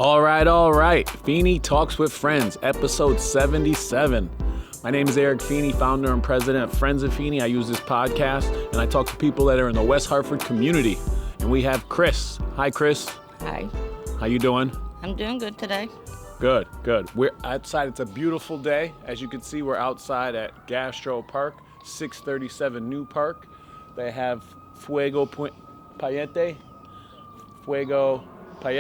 All right. Feeney Talks with Friends, episode 77. My name is Eric Feeney, founder and president of Friends of Feeney. I use this podcast and I talk to people that are in the West Hartford community. And we have Krys. Hi, Krys. Hi. How you doing? I'm doing good today. Good. We're outside. It's a beautiful day. As you can see, we're outside at Gastro Park, 637 New Park. They have Fuego Picante. You're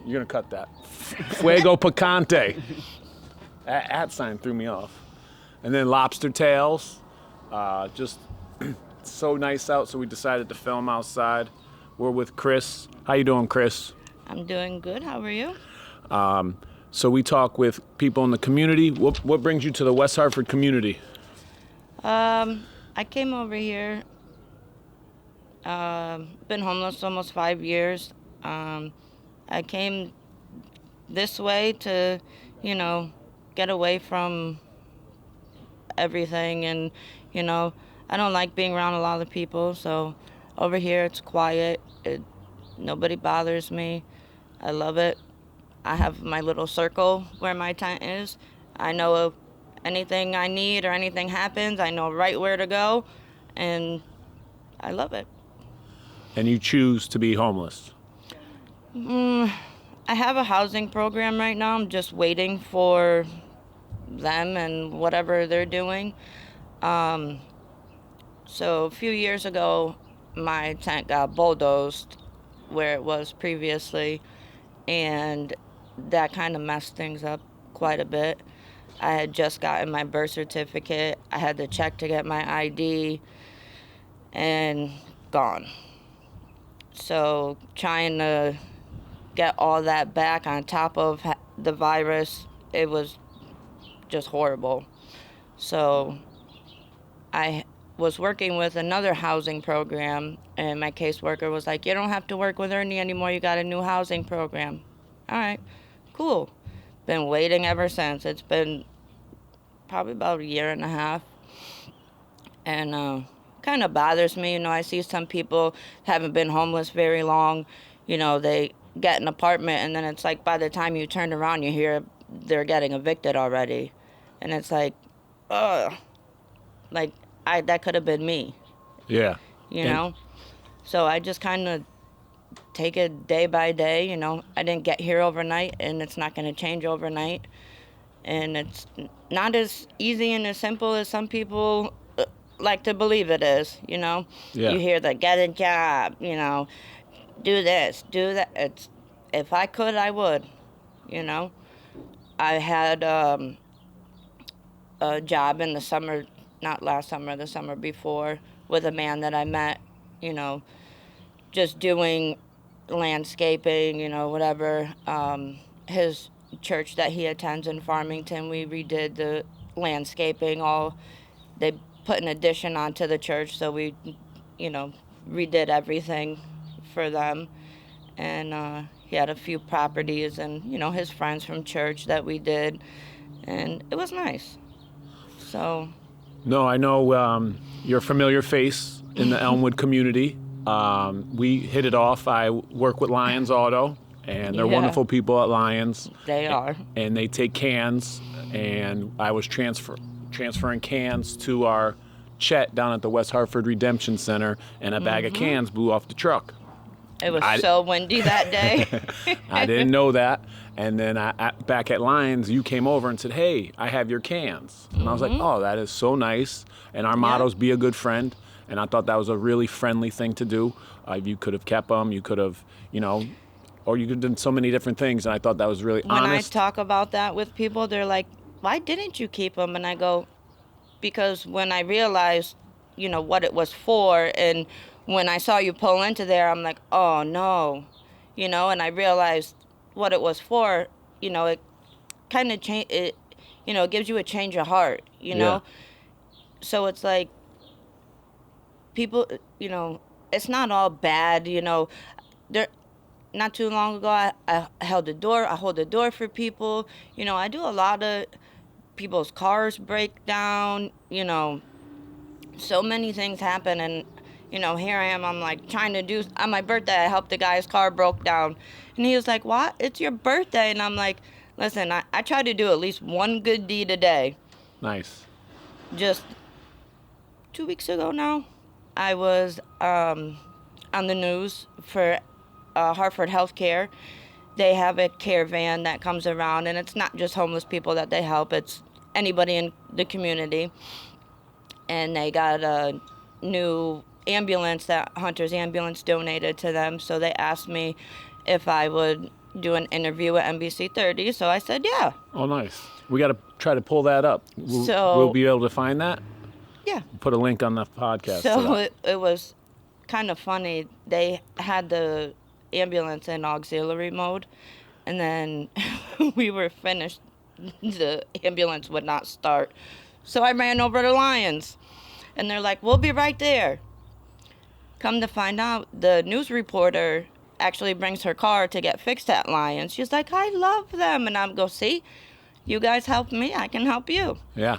going to cut that. Fuego Picante. That sign threw me off. And then lobster tails. Just so nice out, so we decided to film outside. We're with Krys. How you doing, Krys? I'm doing good. How are you? So we talk with people in the community. What brings you to the West Hartford community? I came over here. Been homeless almost 5 years. I came this way to, get away from everything. And, I don't like being around a lot of people. So over here it's quiet. Nobody bothers me. I love it. I have my little circle where my tent is. I know if anything I need or anything happens, I know right where to go. And I love it. And you choose to be homeless? I have a housing program right now. I'm just waiting for them and whatever they're doing. So a few years ago, my tent got bulldozed where it was previously, and that kind of messed things up quite a bit. I had just gotten my birth certificate. I had to check to get my ID, and gone. So trying to get all that back on top of the virus, it was just horrible. So I was working with another housing program, and my caseworker was like, "You don't have to work with Ernie anymore. You got a new housing program." All right, cool. Been waiting ever since. It's been probably about a year and a half. And kind of bothers me. I see some people haven't been homeless very long. They get an apartment, and then it's like by the time you turn around, you hear they're getting evicted already. And it's like, ugh. Like, that could have been me. Yeah. So I just kind of take it day by day. I didn't get here overnight, and it's not going to change overnight. And it's not as easy and as simple as some people like to believe it is. Yeah. You hear the get a job, do this, do that. If I could, I would. I had a job in the summer, not last summer, the summer before, with a man that I met, just doing landscaping, whatever. His church that he attends in Farmington, we redid the landscaping. They put an addition onto the church, so we, redid everything for them. And he had a few properties and, his friends from church that we did. And it was nice. So... No, I know you're a familiar face in the Elmwood community. We hit it off. I work with Lyon's Auto, and they're wonderful people at Lyon's. They are. And they take cans, and I was transferring cans to our Chet down at the West Hartford Redemption Center, and a bag of cans blew off the truck. It was so windy that day. I didn't know that. And then back at Lyons, you came over and said, "Hey, I have your cans." And I was like, "Oh, that is so nice." And our motto's be a good friend. And I thought that was a really friendly thing to do. You could have kept them. You could have, or you could have done so many different things. And I thought that was really honest. When I talk about that with people, they're like, "Why didn't you keep them?" And I go, because when I realized, what it was for, and when I saw you pull into there, I'm like, oh no, and I realized what it was for. It kind of it gives you a change of heart, Yeah. So it's like people, it's not all bad, there. Not too long ago, I held the door. I hold the door for people. I do a lot of people's cars break down. So many things happen, and Here I am, I'm like trying to do, on my birthday, I helped the guy's car broke down. And he was like, what? It's your birthday. And I'm like, listen, I try to do at least one good deed a day. Nice. Just 2 weeks ago now, I was on the news for Hartford Healthcare. They have a caravan that comes around, and it's not just homeless people that they help, it's anybody in the community. And they got a new ambulance that Hunter's Ambulance donated to them, so they asked me if I would do an interview at NBC 30, so I said yeah. Oh, nice. We got to try to pull that up. We'll be able to find that? Yeah. Put a link on the podcast. So it was kind of funny. They had the ambulance in auxiliary mode, and then we were finished. The ambulance would not start. So I ran over to Lyons, and they're like, we'll be right there. Come to find out, the news reporter actually brings her car to get fixed at Lyons. She's like, I love them. And I'm go, see, you guys help me, I can help you. Yeah.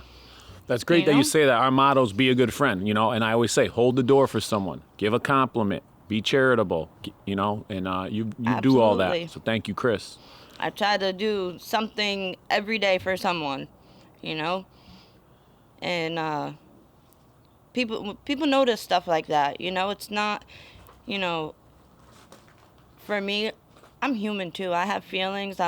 That's great that you say that. Our motto's be a good friend, and I always say, hold the door for someone, give a compliment, be charitable, and you do all that. So thank you, Krys. I try to do something every day for someone, and people notice stuff like that. It's not, for me, I'm human too. I have feelings.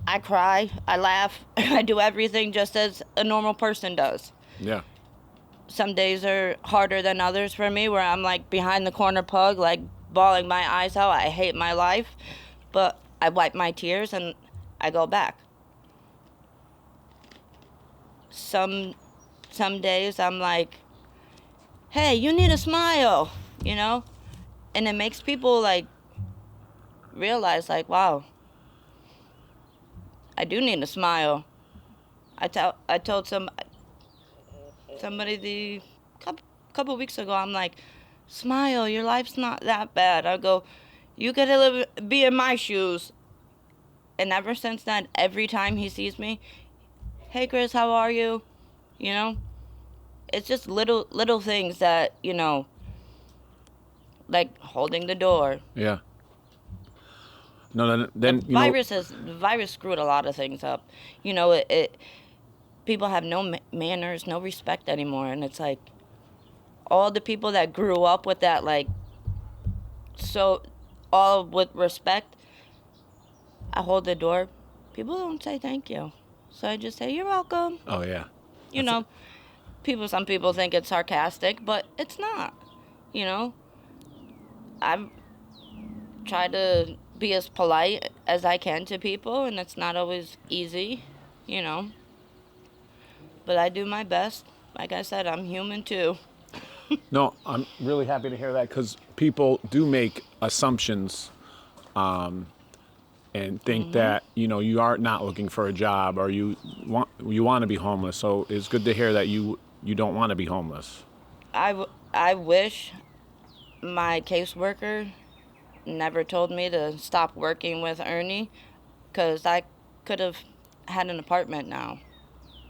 I cry, I laugh, I do everything just as a normal person does. Yeah. Some days are harder than others for me, where I'm like behind the corner pug, like bawling my eyes out. I hate my life, but I wipe my tears and I go back. Some days I'm like, hey, you need a smile, and it makes people like realize like, wow, I do need a smile. I told somebody the couple weeks ago, I'm like, smile, your life's not that bad. I go, you could be in my shoes. And ever since then, every time he sees me, hey Krys, how are you? It's just little things that, like holding the door. Yeah. No, then the virus screwed a lot of things up. People have no manners, no respect anymore, and it's like all the people that grew up with that, like, so all with respect. I hold the door. People don't say thank you, so I just say you're welcome. Oh yeah. Some people think it's sarcastic, but it's not. I've tried to be as polite as I can to people, and it's not always easy, but I do my best. Like I said, I'm human too. No, I'm really happy to hear that, because people do make assumptions and think that you are not looking for a job, or you want to be homeless. So it's good to hear that you don't want to be homeless. I wish my caseworker never told me to stop working with Ernie, because I could have had an apartment now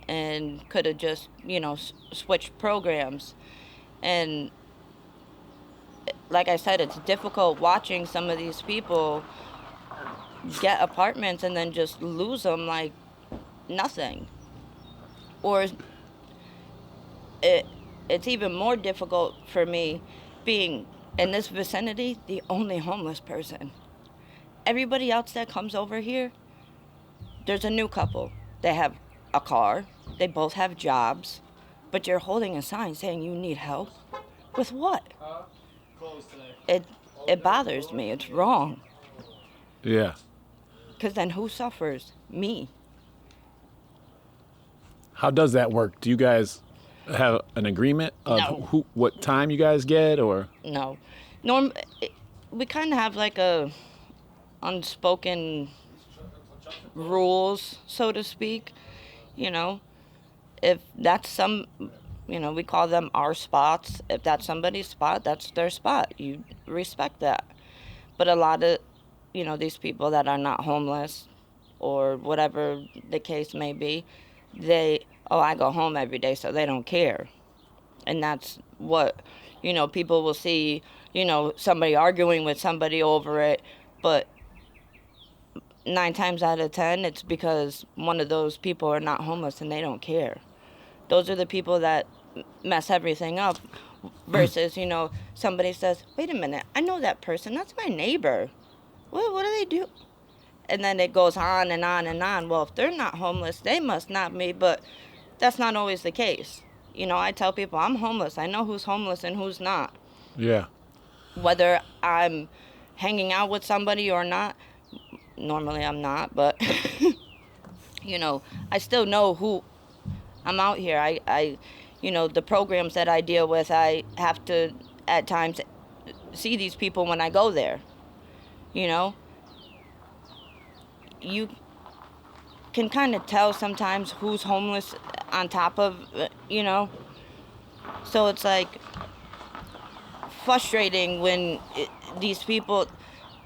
and could have just switched programs. And like I said, it's difficult watching some of these people get apartments and then just lose them like nothing. Or it's even more difficult for me being in this vicinity the only homeless person. Everybody else that comes over here, there's a new couple. They have a car, they both have jobs, but you're holding a sign saying you need help. With what? It bothers me. It's wrong. Yeah. Because then who suffers? Me. How does that work? Do you guys have an agreement of No. what time you guys get, or? No. We kind of have like a unspoken rules, so to speak. If that's we call them our spots. If that's somebody's spot, that's their spot. You respect that. But a lot of, these people that are not homeless or whatever the case may be, they oh, I go home every day, so they don't care. And that's what, people will see, somebody arguing with somebody over it, but 9 times out of 10, it's because one of those people are not homeless and they don't care. Those are the people that mess everything up versus, somebody says, wait a minute, I know that person. That's my neighbor. What do they do? And then it goes on and on and on. Well, if they're not homeless, they must not be. But that's not always the case. I tell people I'm homeless. I know who's homeless and who's not. Yeah. Whether I'm hanging out with somebody or not, normally I'm not, but, I still know who I'm out here. I the programs that I deal with, I have to, at times, see these people when I go there. You can kind of tell sometimes who's homeless on top of, So it's like frustrating when these people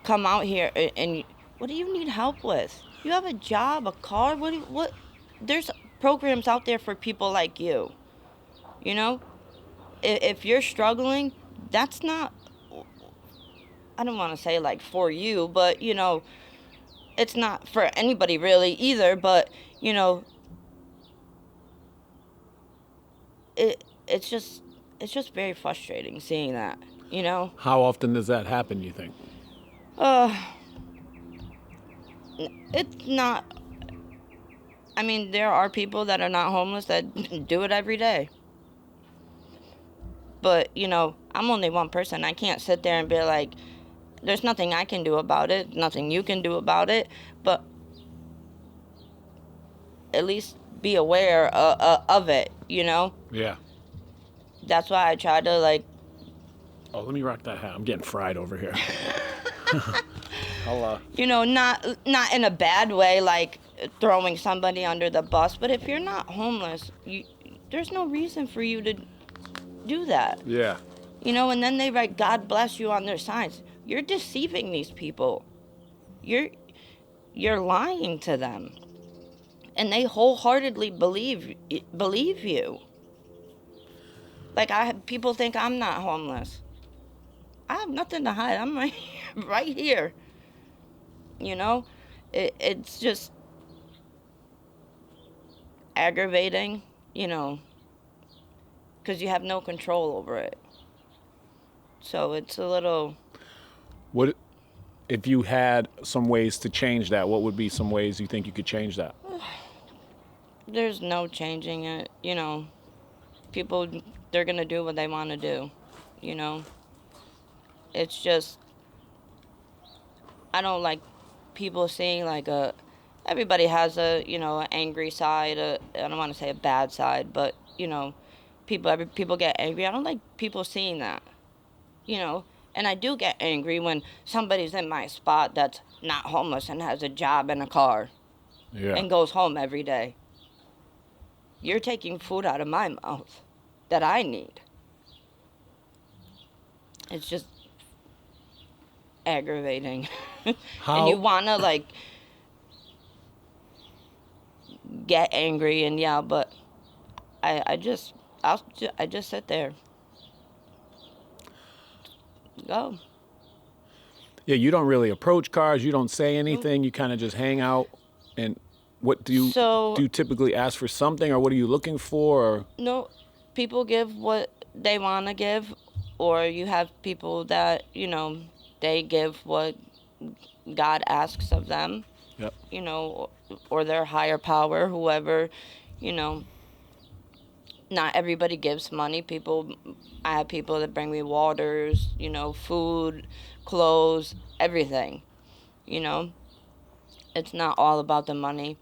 come out here and what do you need help with? You have a job, a car, what? There's programs out there for people like you. If you're struggling, that's not, I don't want to say like for you, but it's not for anybody really either, but it's just very frustrating seeing that. How often does that happen, you think? It's not, I mean, there are people that are not homeless that do it every day. But, I'm only one person. I can't sit there and be like, there's nothing I can do about it, nothing you can do about it, but at least be aware of it, Yeah. That's why I try to, like... Oh, let me rock that hat. I'm getting fried over here. I'll, not in a bad way, like throwing somebody under the bus, but if you're not homeless, there's no reason for you to do that. Yeah. And then they write God bless you on their signs. You're deceiving these people. You're lying to them. And they wholeheartedly believe you. Like, people think I'm not homeless. I have nothing to hide. I'm right here. It's just aggravating, because you have no control over it. So it's a little... What if you had some ways to change that? What would be some ways you think you could change that? There's no changing it. People, they're going to do what they want to do. It's just, I don't like people seeing like everybody has a, an angry side. I don't want to say a bad side, but, people get angry. I don't like people seeing that. And I do get angry when somebody's in my spot that's not homeless and has a job and a car. Yeah. And goes home every day. You're taking food out of my mouth that I need. It's just aggravating. How? And you want to, like, get angry and yell, but I just sit there. Go. Yeah, you don't really approach cars. You don't say anything. You kind of just hang out. And what do you typically ask for something, or what are you looking for? Or? No, people give what they want to give, or you have people that, they give what God asks of them. Yep. Or their higher power, whoever, not everybody gives money. I have people that bring me waters, food, clothes, everything, It's not all about the money.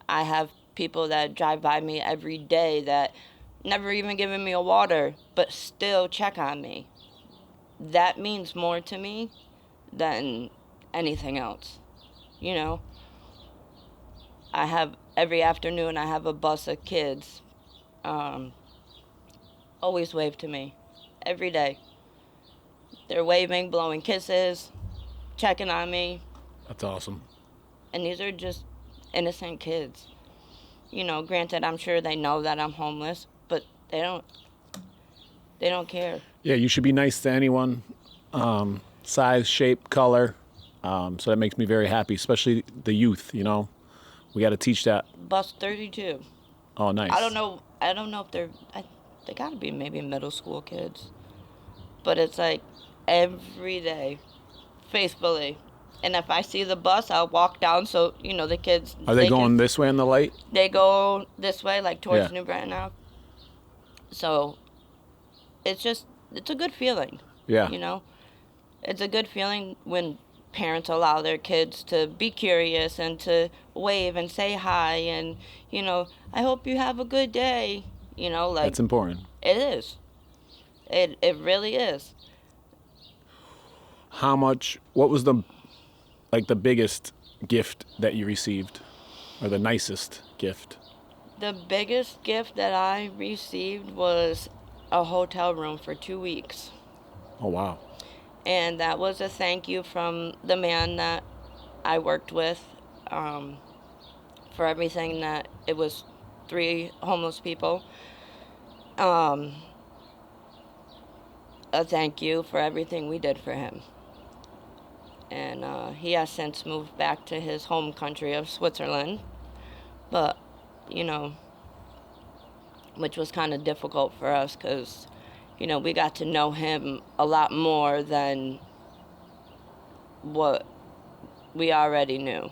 I have people that drive by me every day that never even given me a water, but still check on me. That means more to me than anything else, I have, every afternoon, I have a bus of kids, always wave to me, every day. They're waving, blowing kisses, checking on me. That's awesome. And these are just innocent kids, Granted, I'm sure they know that I'm homeless, but they don't care. Yeah, you should be nice to anyone, size, shape, color. So that makes me very happy, especially the youth. We got to teach that. Bus 32. Oh, nice. I don't know if they got to be maybe middle school kids. But it's like every day, faithfully. And if I see the bus, I'll walk down so, the kids... Are they going this way on the light? They go this way, like towards Yeah. New Britain now. So it's a good feeling. Yeah. It's a good feeling when parents allow their kids to be curious and to wave and say hi and, I hope you have a good day. That's important. It is. It really is. What was the biggest gift that you received, or the nicest gift? The biggest gift that I received was a hotel room for 2 weeks. Oh, wow. And that was a thank you from the man that I worked with for everything that it was 3 homeless people. A thank you for everything we did for him. And he has since moved back to his home country of Switzerland. But, which was kind of difficult for us because, we got to know him a lot more than what we already knew.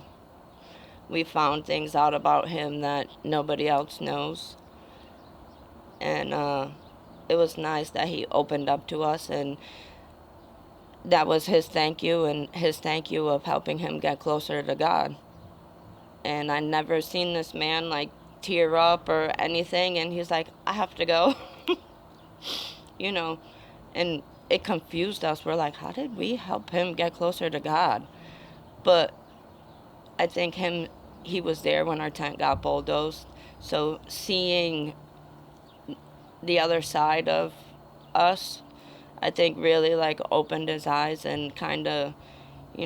We found things out about him that nobody else knows. And it was nice that he opened up to us, and that was his thank you, and his thank you of helping him get closer to God. And I never seen this man tear up or anything, and he's like, I have to go. And it confused us. We're like, how did we help him get closer to God? But I think he was there when our tent got bulldozed. So seeing the other side of us, I think really opened his eyes and kind of, I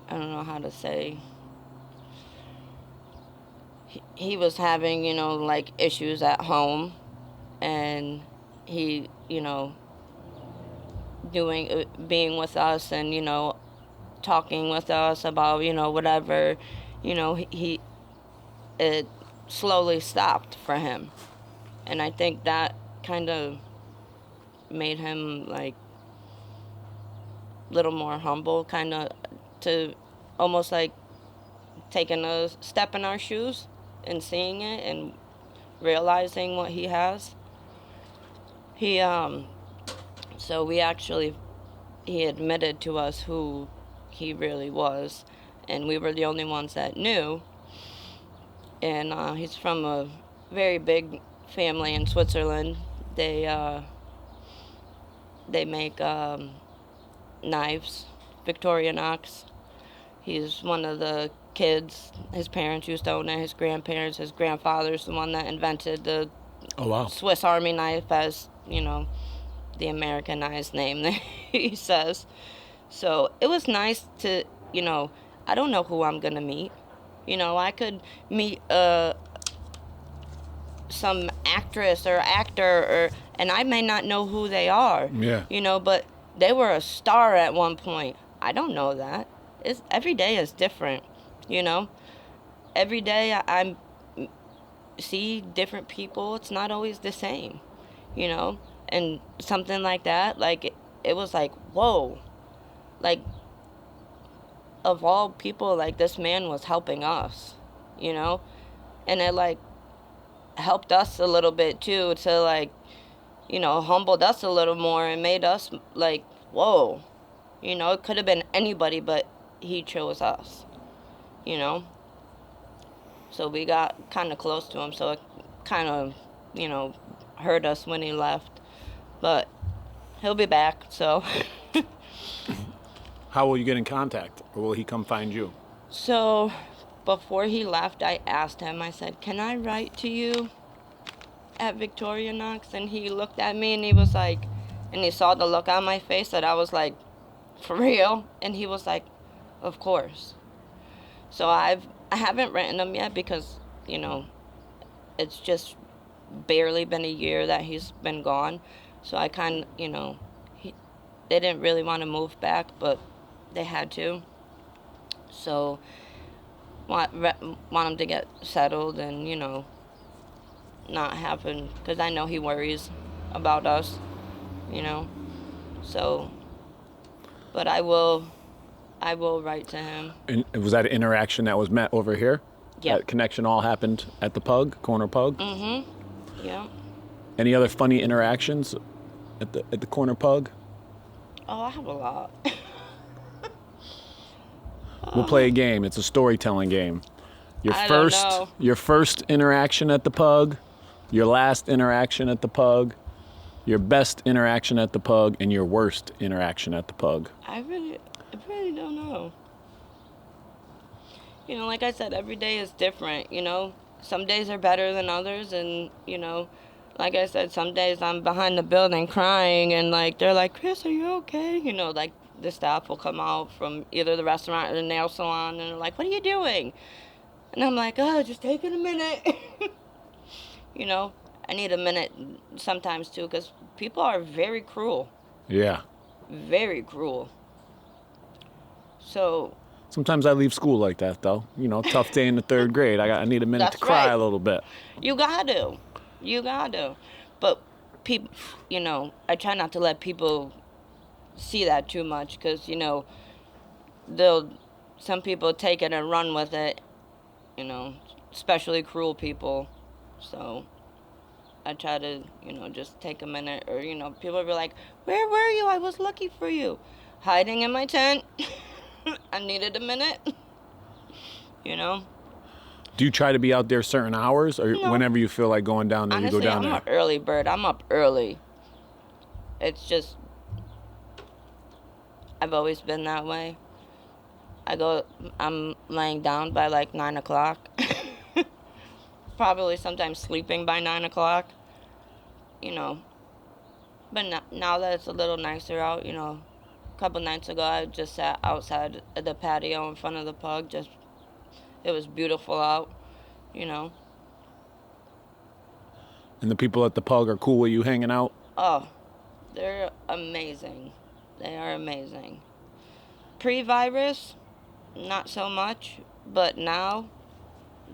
don't know how to say. He was having, issues at home, and he, being with us and, talking with us about, whatever, it slowly stopped for him. And I think that kind of made him a little more humble, kind of to almost taking a step in our shoes and seeing it and realizing what he has. So he admitted to us who he really was, and we were the only ones that knew. And he's from a very big family in Switzerland. They make knives, Victorinox. He's one of the kids. His parents used to own it, his grandparents. His grandfather's the one that invented the Swiss Army knife, as, the Americanized name that he says. So it was nice to, I don't know who I'm going to meet. I could meet some actress or actor, and I may not know who they are. Yeah. But they were a star at one point. I don't know that. Every day is different, Every day I see different people. It's not always the same, And something like that, it was whoa. Of all people, this man was helping us, And it, helped us a little bit, too, to, humbled us a little more and made us, whoa. It could have been anybody, but he chose us, So we got kind of close to him, so it kind of, hurt us when he left. But he'll be back, so. How will you get in contact, or will he come find you? So before he left, I asked him, I said, can I write to you at Victorinox? And he looked at me and he was like, and he saw the look on my face that I was like, for real? And he was like, Of course. So I haven't written him yet because, it's just barely been a year that he's been gone. So I they didn't really want to move back, but they had to. So want him to get settled and, not happen, because I know he worries about us, you know. So, but I will write to him. And was that an interaction that was met over here? Yeah. That connection all happened at the pug, corner pug? Mm-hmm. Yeah. Any other funny interactions at the corner pug? Oh, I have a lot. We'll play a game. It's a storytelling game. I don't know. Your first interaction at the pug, your last interaction at the pug, your best interaction at the pug, and your worst interaction at the pug. I really don't know. Like I said, every day is different, Some days are better than others, and, like I said, some days I'm behind the building crying, and, they're like, Krys, are you okay? The staff will come out from either the restaurant or the nail salon, and they're like, what are you doing? And I'm like, oh, just taking a minute. I need a minute sometimes, too, because people are very cruel. Yeah. Very cruel. So... Sometimes I leave school like that, though. Tough day in the third grade. I need a minute to cry a little bit. You got to. But people, I try not to let people see that too much, because, some people take it and run with it, especially cruel people. So I try to, just take a minute, or, people will be like, where were you? I was looking for you. Hiding in my tent. I needed a minute, Do you try to be out there certain hours, or whenever you feel like going down there, honestly, you go down there? I'm an early bird. I'm up early. It's just, I've always been that way. I'm laying down by 9 o'clock. Probably sometimes sleeping by 9 o'clock, But now that it's a little nicer out, a couple nights ago, I just sat outside the patio in front of the pug. It was beautiful out, And the people at the pug are cool with you hanging out? Oh, they're amazing. They are amazing. Pre-virus, not so much, but now,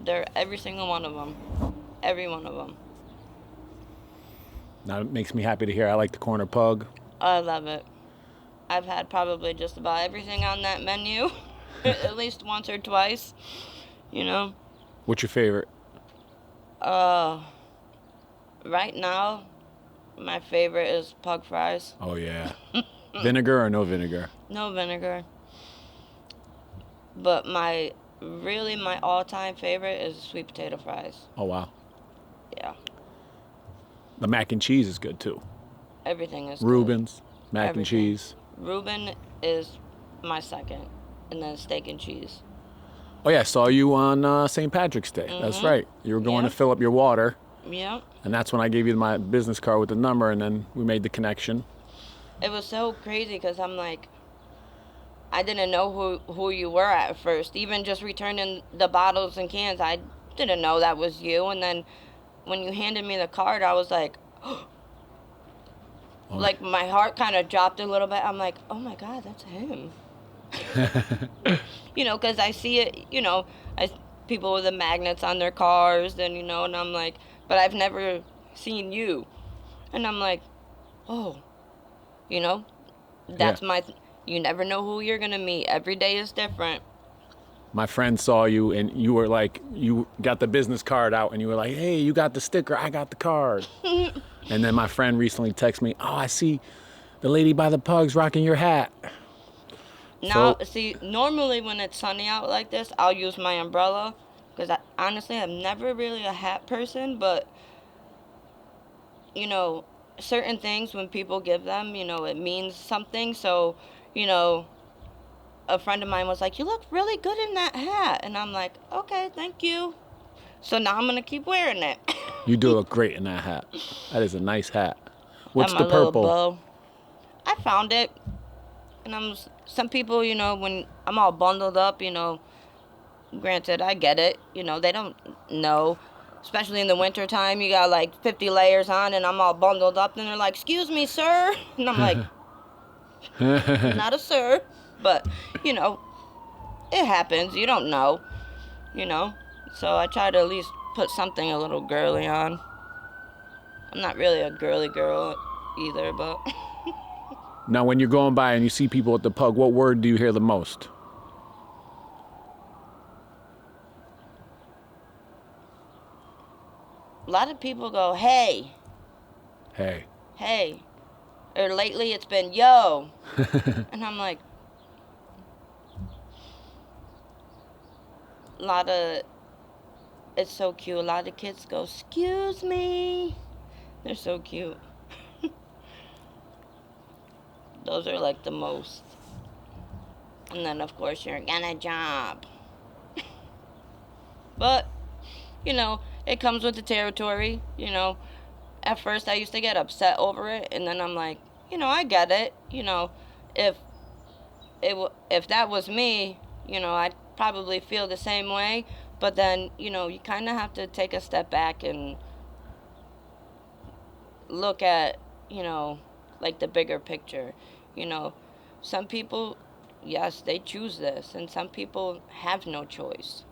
they're every single one of them. Every one of them. Now it makes me happy to hear. I like the corner pug. I love it. I've had probably just about everything on that menu, at least once or twice, What's your favorite? Right now, my favorite is pug fries. Oh, yeah. Vinegar or no vinegar? No vinegar. But my all-time favorite is sweet potato fries. Oh, wow. Yeah. The mac and cheese is good, too. Everything is Reuben's, good. mac and cheese. Reuben is my second, and then steak and cheese. Oh, yeah, I saw you on St. Patrick's Day. Mm-hmm. That's right. You were going to fill up your water. Yep. And that's when I gave you my business card with the number, and then we made the connection. It was so crazy, because I'm like, I didn't know who you were at first. Even just returning the bottles and cans, I didn't know that was you. And then when you handed me the card, I was like, like my heart kind of dropped a little bit. I'm like, oh my God, that's him. Because I see it, people with the magnets on their cars, and, and I'm like, but I've never seen you. And I'm like, oh, that's you never know who you're going to meet. Every day is different. My friend saw you, and you were like, you got the business card out, and you were like, hey, you got the sticker, I got the card. And then my friend recently texted me, oh, I see the lady by the pugs rocking your hat. Now, see, normally when it's sunny out like this, I'll use my umbrella, because honestly, I'm never really a hat person, but, certain things, when people give them, it means something. So, a friend of mine was like, you look really good in that hat. And I'm like, okay, thank you. So now I'm going to keep wearing it. You do look great in that hat. That is a nice hat. What's Got my the purple? Little bow. I found it, and I'm some people, when I'm all bundled up, granted, I get it. They don't know. Especially in the wintertime, you got like 50 layers on and I'm all bundled up and they're like, excuse me, sir. And I'm like, not a sir. But, it happens. You don't know, you know. So I try to at least put something a little girly on. I'm not really a girly girl either, but... Now, when you're going by and you see people at the pub, what word do you hear the most? A lot of people go, hey. Hey. Hey. Or lately it's been, yo. And I'm like... A lot of... It's so cute. A lot of kids go, excuse me. They're so cute. Those are like the most. And then, of course, you're getting a job. But, it comes with the territory. At first I used to get upset over it. And then I'm like, I get it. If if that was me, I'd probably feel the same way. But then, you kind of have to take a step back and look at, like the bigger picture. Some people, yes, they choose this, and some people have no choice,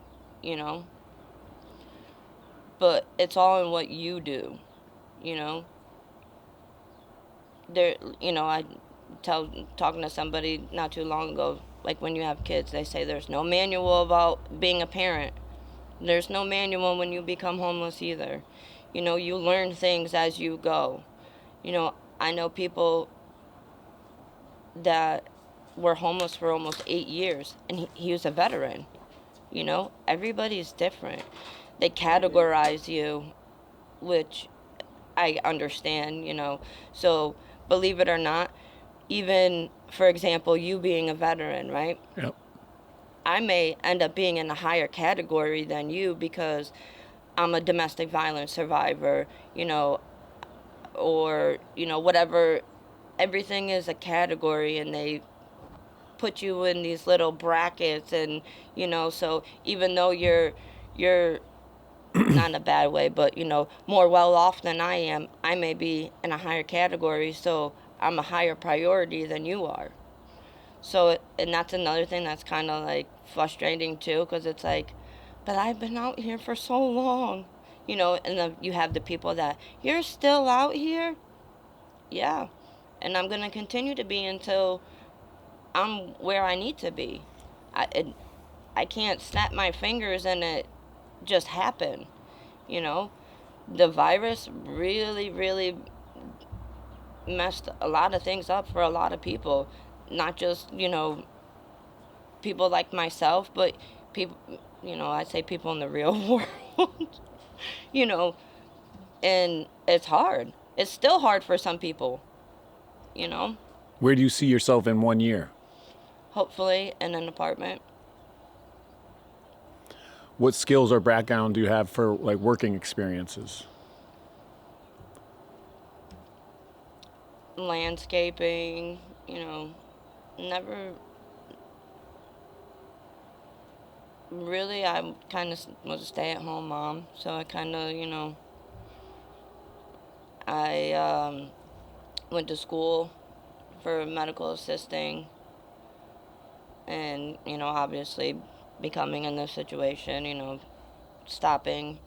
you know. But it's all in what you do, you know. I talking to somebody not too long ago, like when you have kids, they say there's no manual about being a parent. There's no manual when you become homeless either. You learn things as you go. I know people that were homeless for almost 8 years, and he was a veteran. Everybody's different. They categorize you, which I understand, So, believe it or not, even, for example, you being a veteran, right? Yep. I may end up being in a higher category than you because I'm a domestic violence survivor, or, whatever. Everything is a category, and they put you in these little brackets, and, so even though you're not in a bad way, but, more well off than I am, I may be in a higher category, so I'm a higher priority than you are. So, and that's another thing that's kind of like frustrating too, because it's like, but I've been out here for so long, and then you have the people that, you're still out here? Yeah. And I'm going to continue to be until I'm where I need to be. I can't snap my fingers and it just happen, you know. The virus really, really messed a lot of things up for a lot of people. Not just, people like myself, but people, I say people in the real world, you know, and it's hard. It's still hard for some people, you know. Where do you see yourself in 1 year? Hopefully in an apartment. What skills or background do you have for like working experiences? Landscaping, never really. I kind of was a stay-at-home mom, so I kind of, I went to school for medical assisting, and, obviously becoming in this situation, stopping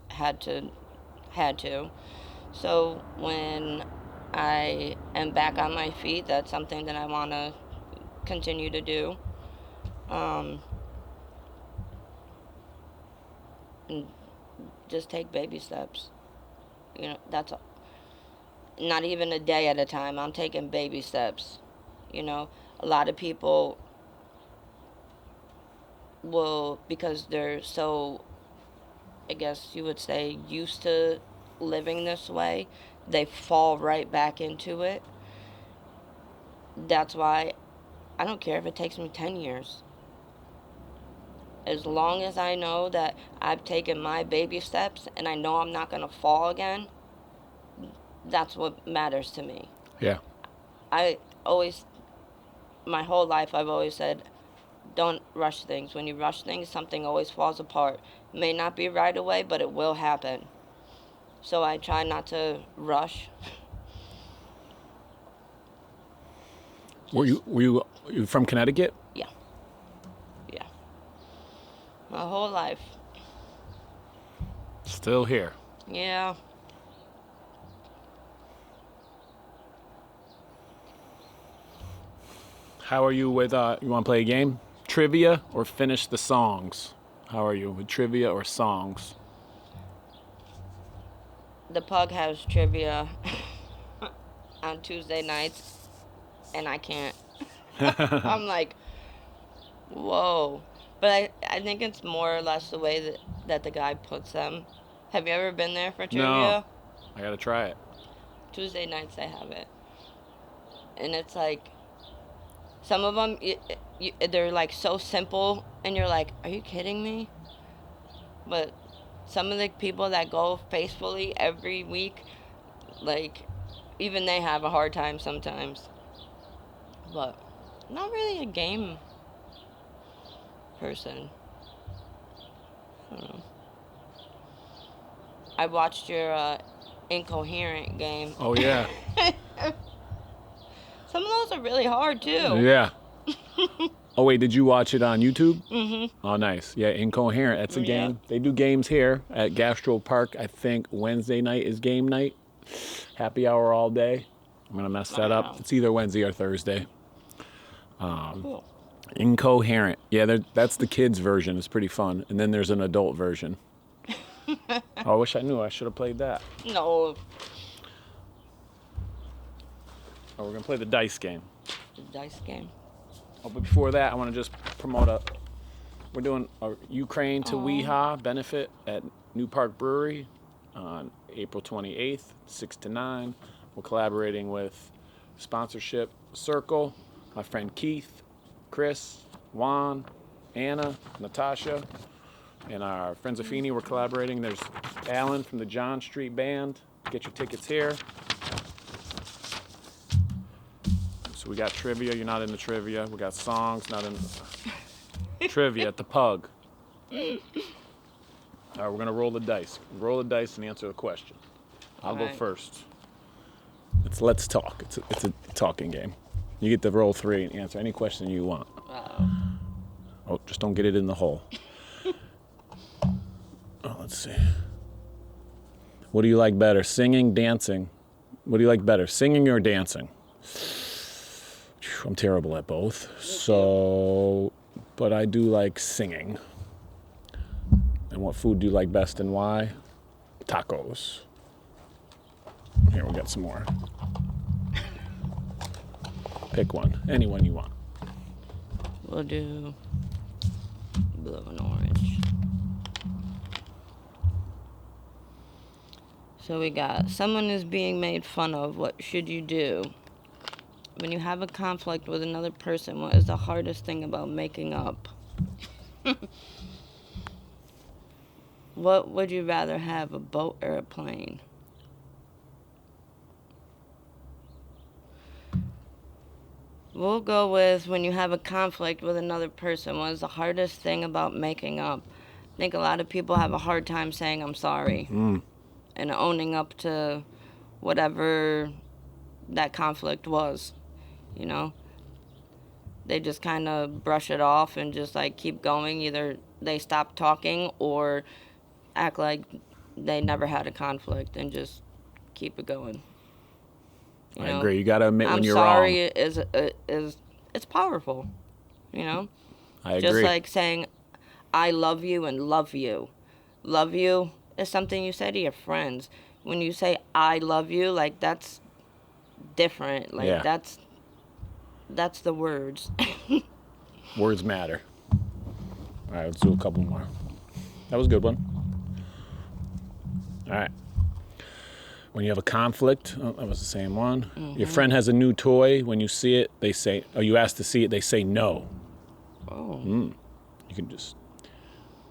had to. So when I am back on my feet, that's something that I want to continue to do. And just take baby steps. That's not even a day at a time. I'm taking baby steps. A lot of people will, because they're so, I guess you would say, used to living this way, they fall right back into it. That's why I don't care if it takes me 10 years. As long as I know that I've taken my baby steps and I know I'm not going to fall again, that's what matters to me. Yeah. I always, my whole life I've always said, don't rush things. When you rush things, something always falls apart. It may not be right away, but it will happen. So I try not to rush. Were you from Connecticut? Yeah. Yeah. My whole life. Still here. Yeah. How are you with, you want to play a game? Trivia or finish the songs? How are you with trivia or songs? The Pug has trivia on Tuesday nights, and I can't. I'm like, whoa. But I think it's more or less the way that the guy puts them. Have you ever been there for trivia? No. I got to try it. Tuesday nights they have it. And it's like, some of them, they're like so simple, and you're like, are you kidding me? But some of the people that go faithfully every week, like, even they have a hard time sometimes. But not really a game person. I don't know. I watched your Incoherent game. Oh, yeah. Some of those are really hard, too. Yeah. Oh, wait, did you watch it on YouTube? Mm-hmm. Oh, nice. Yeah, Incoherent. That's a game. They do games here at Gastro Park. I think Wednesday night is game night. Happy hour all day. I'm going to mess that up. It's either Wednesday or Thursday. Cool. Incoherent. Yeah, that's the kids' version. It's pretty fun. And then there's an adult version. Oh, I wish I knew. I should have played that. No. Oh, we're going to play the dice game. The dice game. Oh, but before that, I want to just promote we're doing a Ukraine to Weehaw benefit at New Park Brewery on April 28th, 6 to 9. We're collaborating with Sponsorship Circle, my friend Keith, Krys, Juan, Anna, Natasha, and our friends of Feeney. We're collaborating. There's Alan from the John Street Band. Get your tickets here. So we got trivia. You're not into trivia. We got songs. Not in trivia at the Pug. All right, we're gonna roll the dice. Roll the dice and answer the question. I'll go first. Let's talk. It's a talking game. You get to roll 3 and answer any question you want. Oh, just don't get it in the hole. Oh, let's see. What do you like better, singing, dancing? What do you like better, singing or dancing? I'm terrible at both. So, but I do like singing. And what food do you like best and why? Tacos. Here, we'll get some more. Pick one. Any one you want. We'll do blue and orange. So we got, someone is being made fun of. What should you do? When you have a conflict with another person, what is the hardest thing about making up? What would you rather have, a boat or a plane? We'll go with, when you have a conflict with another person, what is the hardest thing about making up? I think a lot of people have a hard time saying I'm sorry and owning up to whatever that conflict was, you know? They just kind of brush it off and just like keep going. Either they stop talking or act like they never had a conflict and just keep it going. You know? agree. You got to admit when you're I'm sorry wrong. It's powerful, you know? I agree. Just like saying, I love you and love you. Love you is something you say to your friends. When you say, I love you, like, that's different. Like, Yeah. that's the words. Words matter. All right, let's do a couple more. That was a good one. All right. When you have a conflict, oh, that was the same one. Mm-hmm. Your friend has a new toy. When you see it, they say, or you ask to see it, they say no. Oh. You can just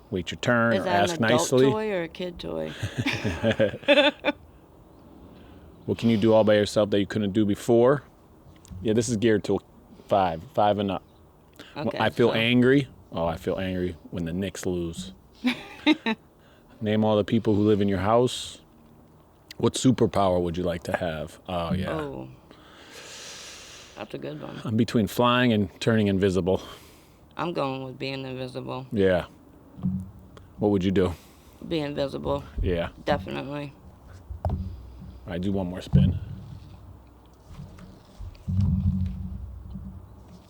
wait your turn Is or that ask an adult nicely. toy or a kid toy? What can you do all by yourself that you couldn't do before? Yeah, this is geared to 5 and up. Okay. I feel so- angry. Oh, I feel angry when the Knicks lose. Name all the people who live in your house. What superpower would you like to have? Oh, yeah. Oh, that's a good one. I'm between flying and turning invisible. I'm going with being invisible. Yeah. What would you do? Be invisible, Yeah. definitely. All right, do one more spin.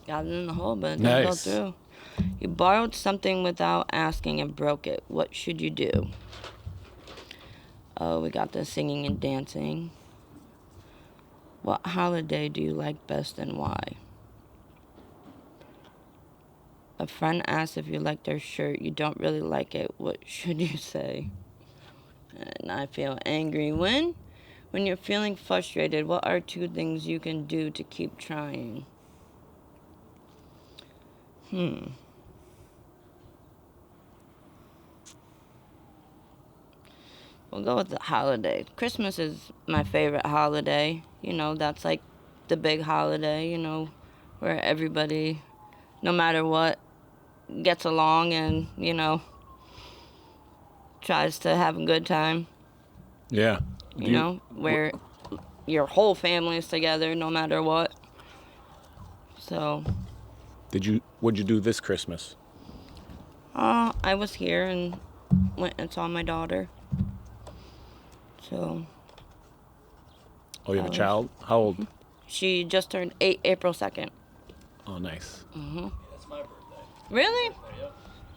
Got it in the hole, but it didn't go Nice. through. You borrowed something without asking and broke it. What should you do? Oh, we got the singing and dancing. What holiday do you like best and why? A friend asks if you like their shirt. You don't really like it. What should you say? And I feel angry. When you're feeling frustrated, what are 2 things you can do to keep trying? We'll go with the holiday. Christmas is my favorite holiday. You know, that's like the big holiday, you know, where everybody, no matter what, gets along and, you know, tries to have a good time. Yeah. You know, where your whole family is together no matter what. So, What'd you do this Christmas? I was here and went and saw my daughter. So, Oh, you have a child? How old? she just turned 8 April 2nd. Oh, nice. That's my birthday. Really?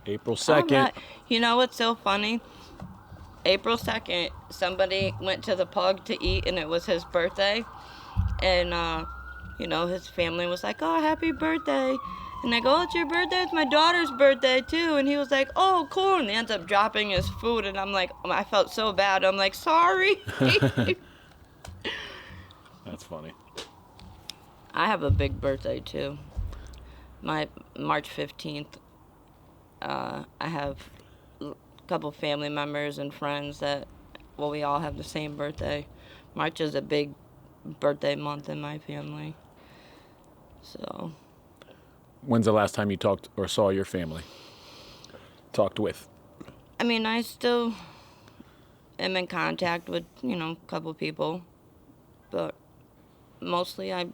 April 2nd. Alright. You know what's so funny? April 2nd, somebody went to the pub to eat and it was his birthday. And, you know, his family was like, oh, happy birthday. And I go, oh, it's your birthday? It's my daughter's birthday, too. And he was like, oh, cool. And he ends up dropping his food. And I'm like, I felt so bad. I'm like, sorry. That's funny. I have a big birthday, too. My March 15th, I have a couple family members and friends that, well, we all have the same birthday. March is a big birthday month in my family. So, When's the last time you talked or saw your family? Talked with? I mean, I still am in contact with, you know, a couple people. But mostly I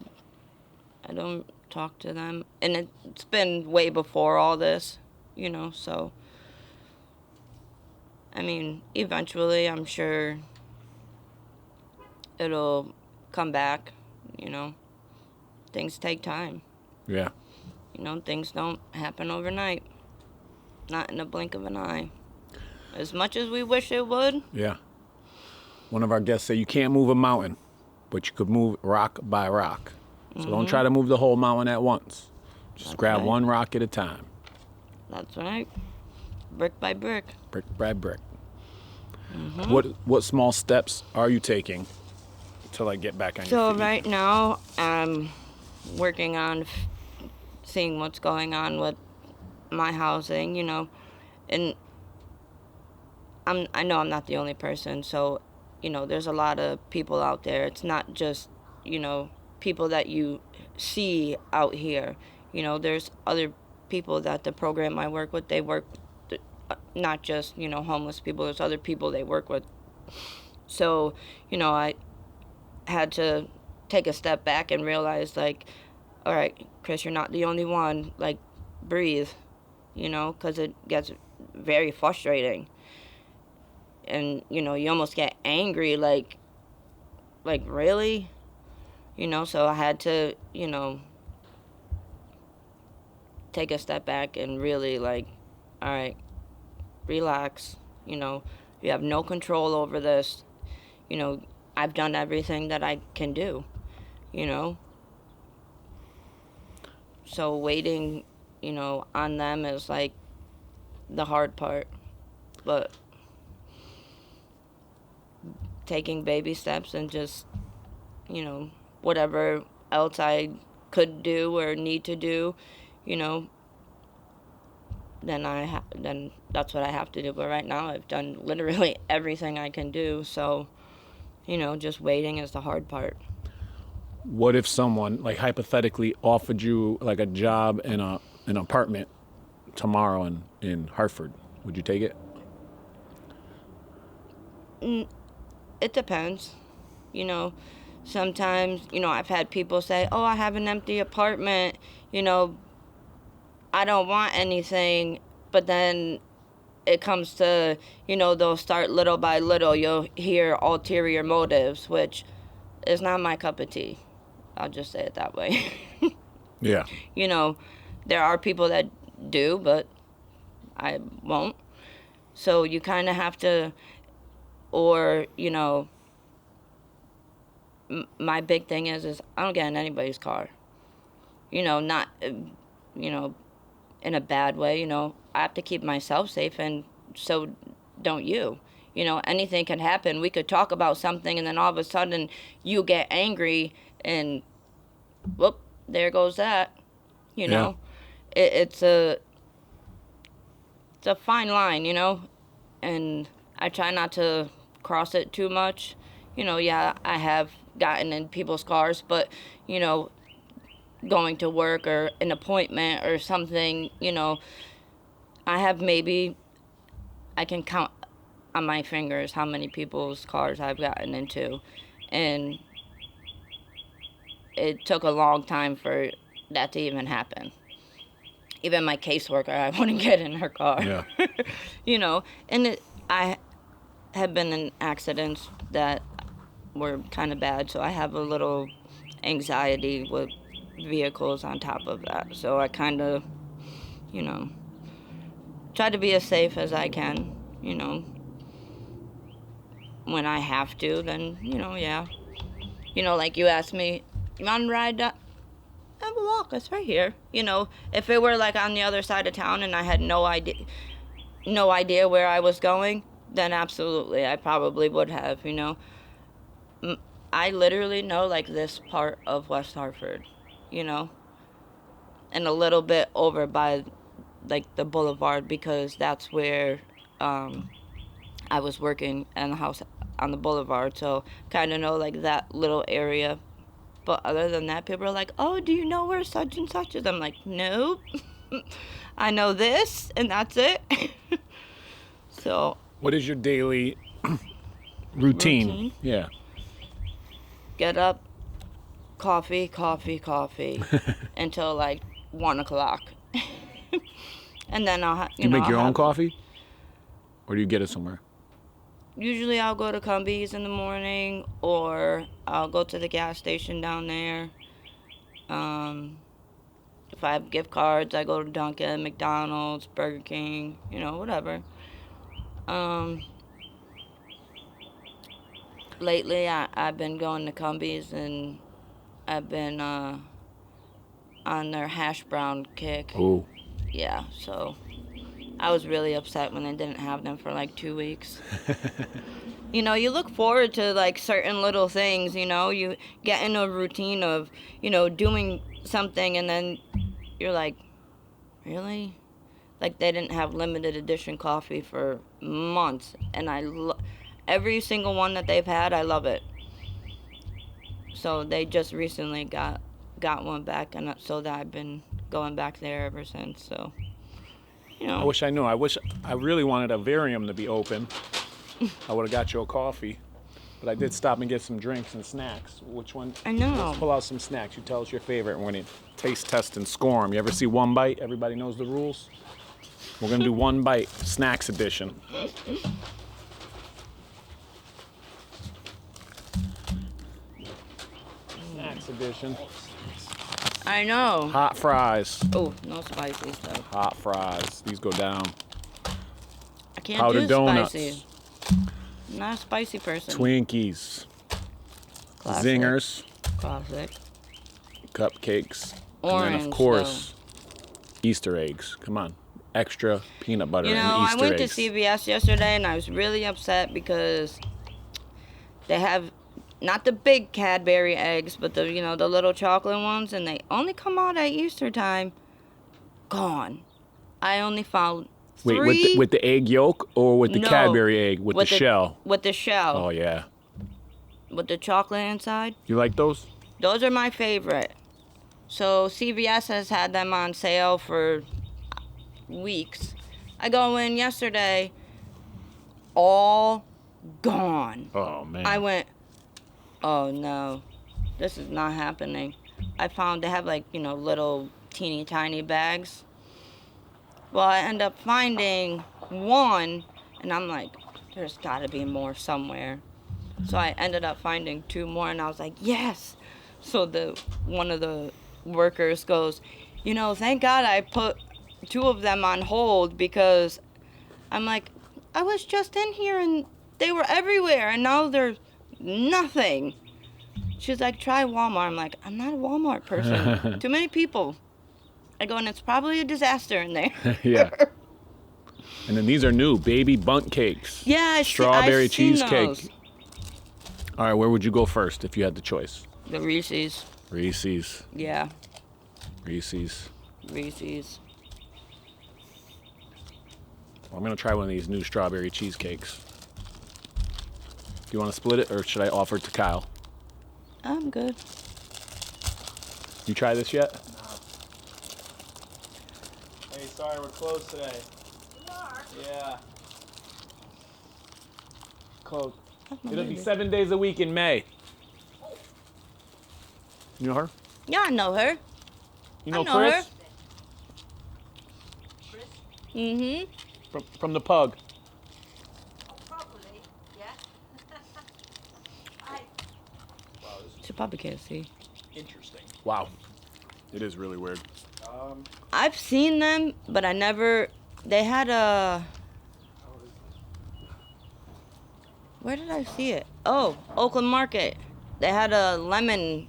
don't talk to them. And it's been way before all this, you know, so. I mean, eventually I'm sure it'll come back, you know. Things take time. Yeah. You know, things don't happen overnight. Not in a blink of an eye. As much as we wish it would. Yeah. One of our guests said you can't move a mountain, but you could move rock by rock. So don't try to move the whole mountain at once. Just That's grab right. one rock at a time, That's right. Brick by brick. brick by brick. What small steps are you taking to like get back on your So feet? right now, I'm working on seeing what's going on with my housing, you know, and I know I'm not the only person, so, you know, there's a lot of people out there. It's not just, you know, people that you see out here. You know, there's other people that the program I work with, they work, not just, you know, homeless people, there's other people they work with. So, you know, I had to take a step back and realize, like, all right, Krys, you're not the only one. Like, breathe, you know, because it gets very frustrating. And, you know, you almost get angry, like, really? You know, so I had to, you know, take a step back and really, like, all right, relax. You know, you have no control over this. You know, I've done everything that I can do, you know. So waiting, you know, on them is like the hard part. But taking baby steps and just, you know, whatever else I could do or need to do, you know, then that's what I have to do. But right now I've done literally everything I can do. So, you know, just waiting is the hard part. what if someone, like, hypothetically offered you, like, a job in an apartment tomorrow in Hartford? Would you take it? It depends. You know, sometimes, I've had people say, oh, I have an empty apartment, I don't want anything. But then it comes to, they'll start little by little. You'll hear ulterior motives, which is not my cup of tea. I'll just say it that way. Yeah. There are people that do, but I won't. So you kind of have to, or, my big thing is I don't get in anybody's car. Not, in a bad way, I have to keep myself safe, and so don't you. Anything can happen. We could talk about something, and then all of a sudden you get angry, and whoop, there goes that. Yeah. It's a fine line, and I try not to cross it too much. Yeah, I have gotten in people's cars, but, going to work or an appointment or something, I can count on my fingers how many people's cars I've gotten into. And it took a long time for that to even happen. Even my caseworker, I wouldn't get in her car. Yeah. And I have been in accidents that were kind of bad, so I have a little anxiety with vehicles on top of that. So I kind of, try to be as safe as I can, When I have to, then, yeah. Like you asked me, you want to ride that? Have a walk, it's right here. If it were like on the other side of town and I had no idea where I was going, then absolutely, I probably would have, I literally know like this part of West Hartford, and a little bit over by like the boulevard, because that's where I was working in the house on the boulevard, so kind of know like that little area. But other than that, people are like, oh, do you know where such and such is? I'm like, nope. I know this, and that's it. So. What is your daily routine? Yeah. Get up, coffee, until like 1 o'clock. And then I'll, Do you make your own coffee? Or do you get it somewhere? Usually I'll go to Cumbies in the morning, or I'll go to the gas station down there. If I have gift cards, I go to Dunkin', McDonald's, Burger King, whatever. Lately I've been going to Cumbies, and I've been on their hash brown kick. Ooh. Yeah, so I was really upset when they didn't have them for like 2 weeks. You look forward to like certain little things, you get in a routine of, doing something, and then you're like, really? Like they didn't have limited edition coffee for months, and every single one that they've had, I love it. So they just recently got one back, and so that I've been going back there ever since. So, I wish I knew. I really wanted a Varium to be open. I would have got you a coffee. But I did stop and get some drinks and snacks. Which one? I know. Let's pull out some snacks. You tell us your favorite, and we're going to taste test and score them. You ever see One Bite? Everybody knows the rules. We're going to do One Bite, snacks edition. Snacks edition. I know. Hot fries. Oh, no spicy stuff. Hot fries. These go down. I can't Powdered do donuts. spicy. I'm not a spicy person. Twinkies. Classic. Zingers. Classic. Cupcakes. Orange, and then, of course, Easter eggs. Come on. Extra peanut butter and Easter eggs. I went to CVS yesterday, and I was really upset because they have not the big Cadbury eggs, but the the little chocolate ones, and they only come out at Easter time. Gone. I only found 3. Wait, with the egg yolk or with the Cadbury egg with the shell? With the shell. Oh yeah. With the chocolate inside. You like those? Those are my favorite. So CVS has had them on sale for weeks. I go in yesterday, all gone. Oh, man. I went, oh no, this is not happening. I found they have like, little teeny tiny bags. Well, I end up finding one, and I'm like, there's gotta be more somewhere. So I ended up finding 2 more, and I was like, yes. So one of the workers goes, thank God I put 2 of them on hold, because I'm like, I was just in here and they were everywhere, and now there's nothing. She's like, try Walmart. I'm like, I'm not a Walmart person. Too many people. I go, and it's probably a disaster in there. Yeah. And then these are new baby bunt cakes. Yeah, strawberry I've seen cheesecake. those. All right, where would you go first if you had the choice? The Reese's. Reese's. Yeah. Reese's. Reese's. Well, I'm gonna try one of these new strawberry cheesecakes. Do you want to split it, or should I offer it to Kyle? I'm good. You try this yet? No. Hey, sorry, we're closed today. We are? Yeah. Closed. Oh, It'll be 7 days a week in May. You know her? Yeah, I know her. You know I know Krys? her. Mm-hmm. From the pug. Probably, yeah. She probably can't see. Interesting. Wow. It is really weird. I've seen them, but I never. They had a. Where did I see it? Oh, Oakland Market. They had a lemon.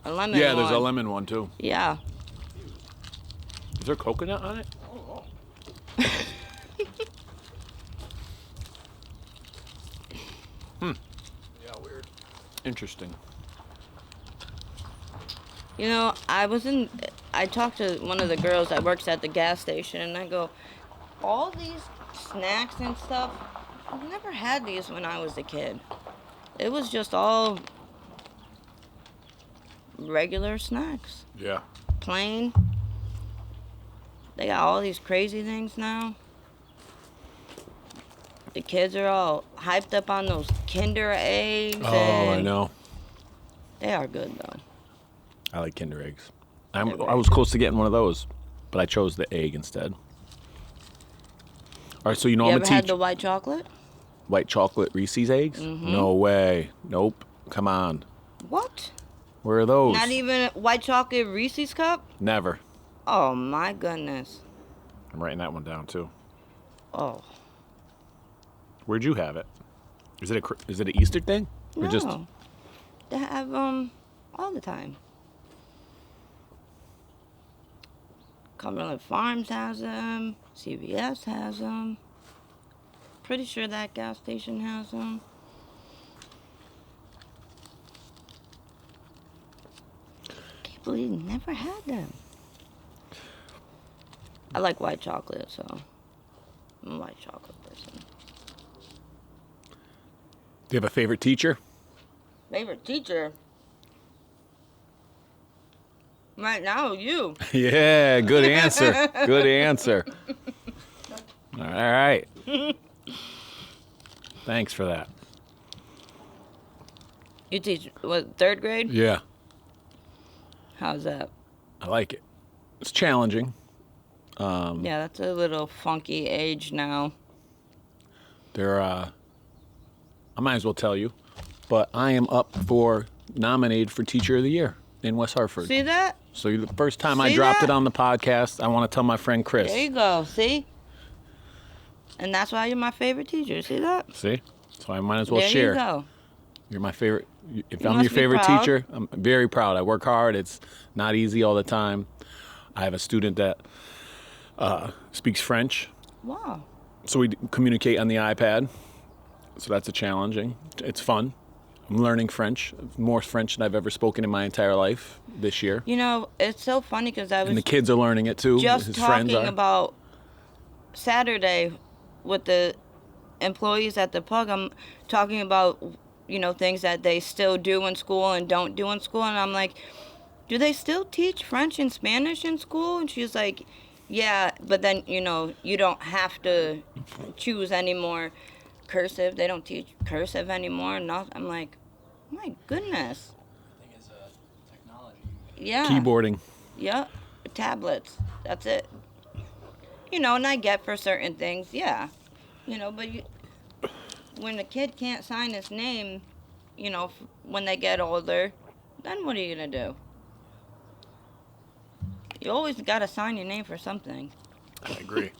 Yeah, there's a one. lemon one too. Yeah. Is there coconut on it? Oh. Yeah, weird. Interesting. I talked to one of the girls that works at the gas station, and I go, all these snacks and stuff, I've never had these when I was a kid. It was just all regular snacks. Yeah. Plain. They got all these crazy things now. The kids are all hyped up on those Kinder eggs. Oh, I know. They are good, though. I like Kinder eggs. I was close to getting one of those, but I chose the egg instead. All right, so You I'm a ever teacher. had the white chocolate? White chocolate Reese's eggs? Mm-hmm. No way. Nope. Come on. What? Where are those? Not even a white chocolate Reese's cup? Never. Oh, my goodness. I'm writing that one down too. Oh. Where'd you have it? Is it an Easter thing? Or No. just They have all the time. Cumberland Farms has them. CVS has them. Pretty sure that gas station has them. Can't believe you never had them. I like white chocolate, so I'm a white chocolate person. Do you have a favorite teacher? Favorite teacher? Right now, you. Yeah, good answer. Good answer. All right. Thanks for that. You teach, what, 3rd grade? Yeah, How's that? I like it. It's challenging. Yeah, that's a little funky age now. I might as well tell you, but I am up for nominated for Teacher of the Year in West Hartford. See that? So the first time I See dropped that? it on the podcast, I want to tell my friend Krys. There you go. See? And that's why you're my favorite teacher. See that? See? So I might as well there share. you go. You're my favorite. If You I'm must your be favorite proud. teacher, I'm very proud. I work hard. It's not easy all the time. I have a student that speaks French, Wow. so we communicate on the iPad. So that's challenging. It's fun. I'm learning French, more French than I've ever spoken in my entire life this year. You know, it's so funny because I was And the kids are learning it too. just His friends talking are. about Saturday with the employees at the pub. I'm talking about things that they still do in school and don't do in school. And I'm like, do they still teach French and Spanish in school? And she's like, yeah, but then, you don't have to choose anymore cursive. They don't teach cursive anymore. I'm like, my goodness. I think it's technology. Yeah. Keyboarding. Yep. Tablets. That's it. And I get for certain things, yeah. But when a kid can't sign his name, when they get older, then what are you going to do? You always got to sign your name for something. I agree.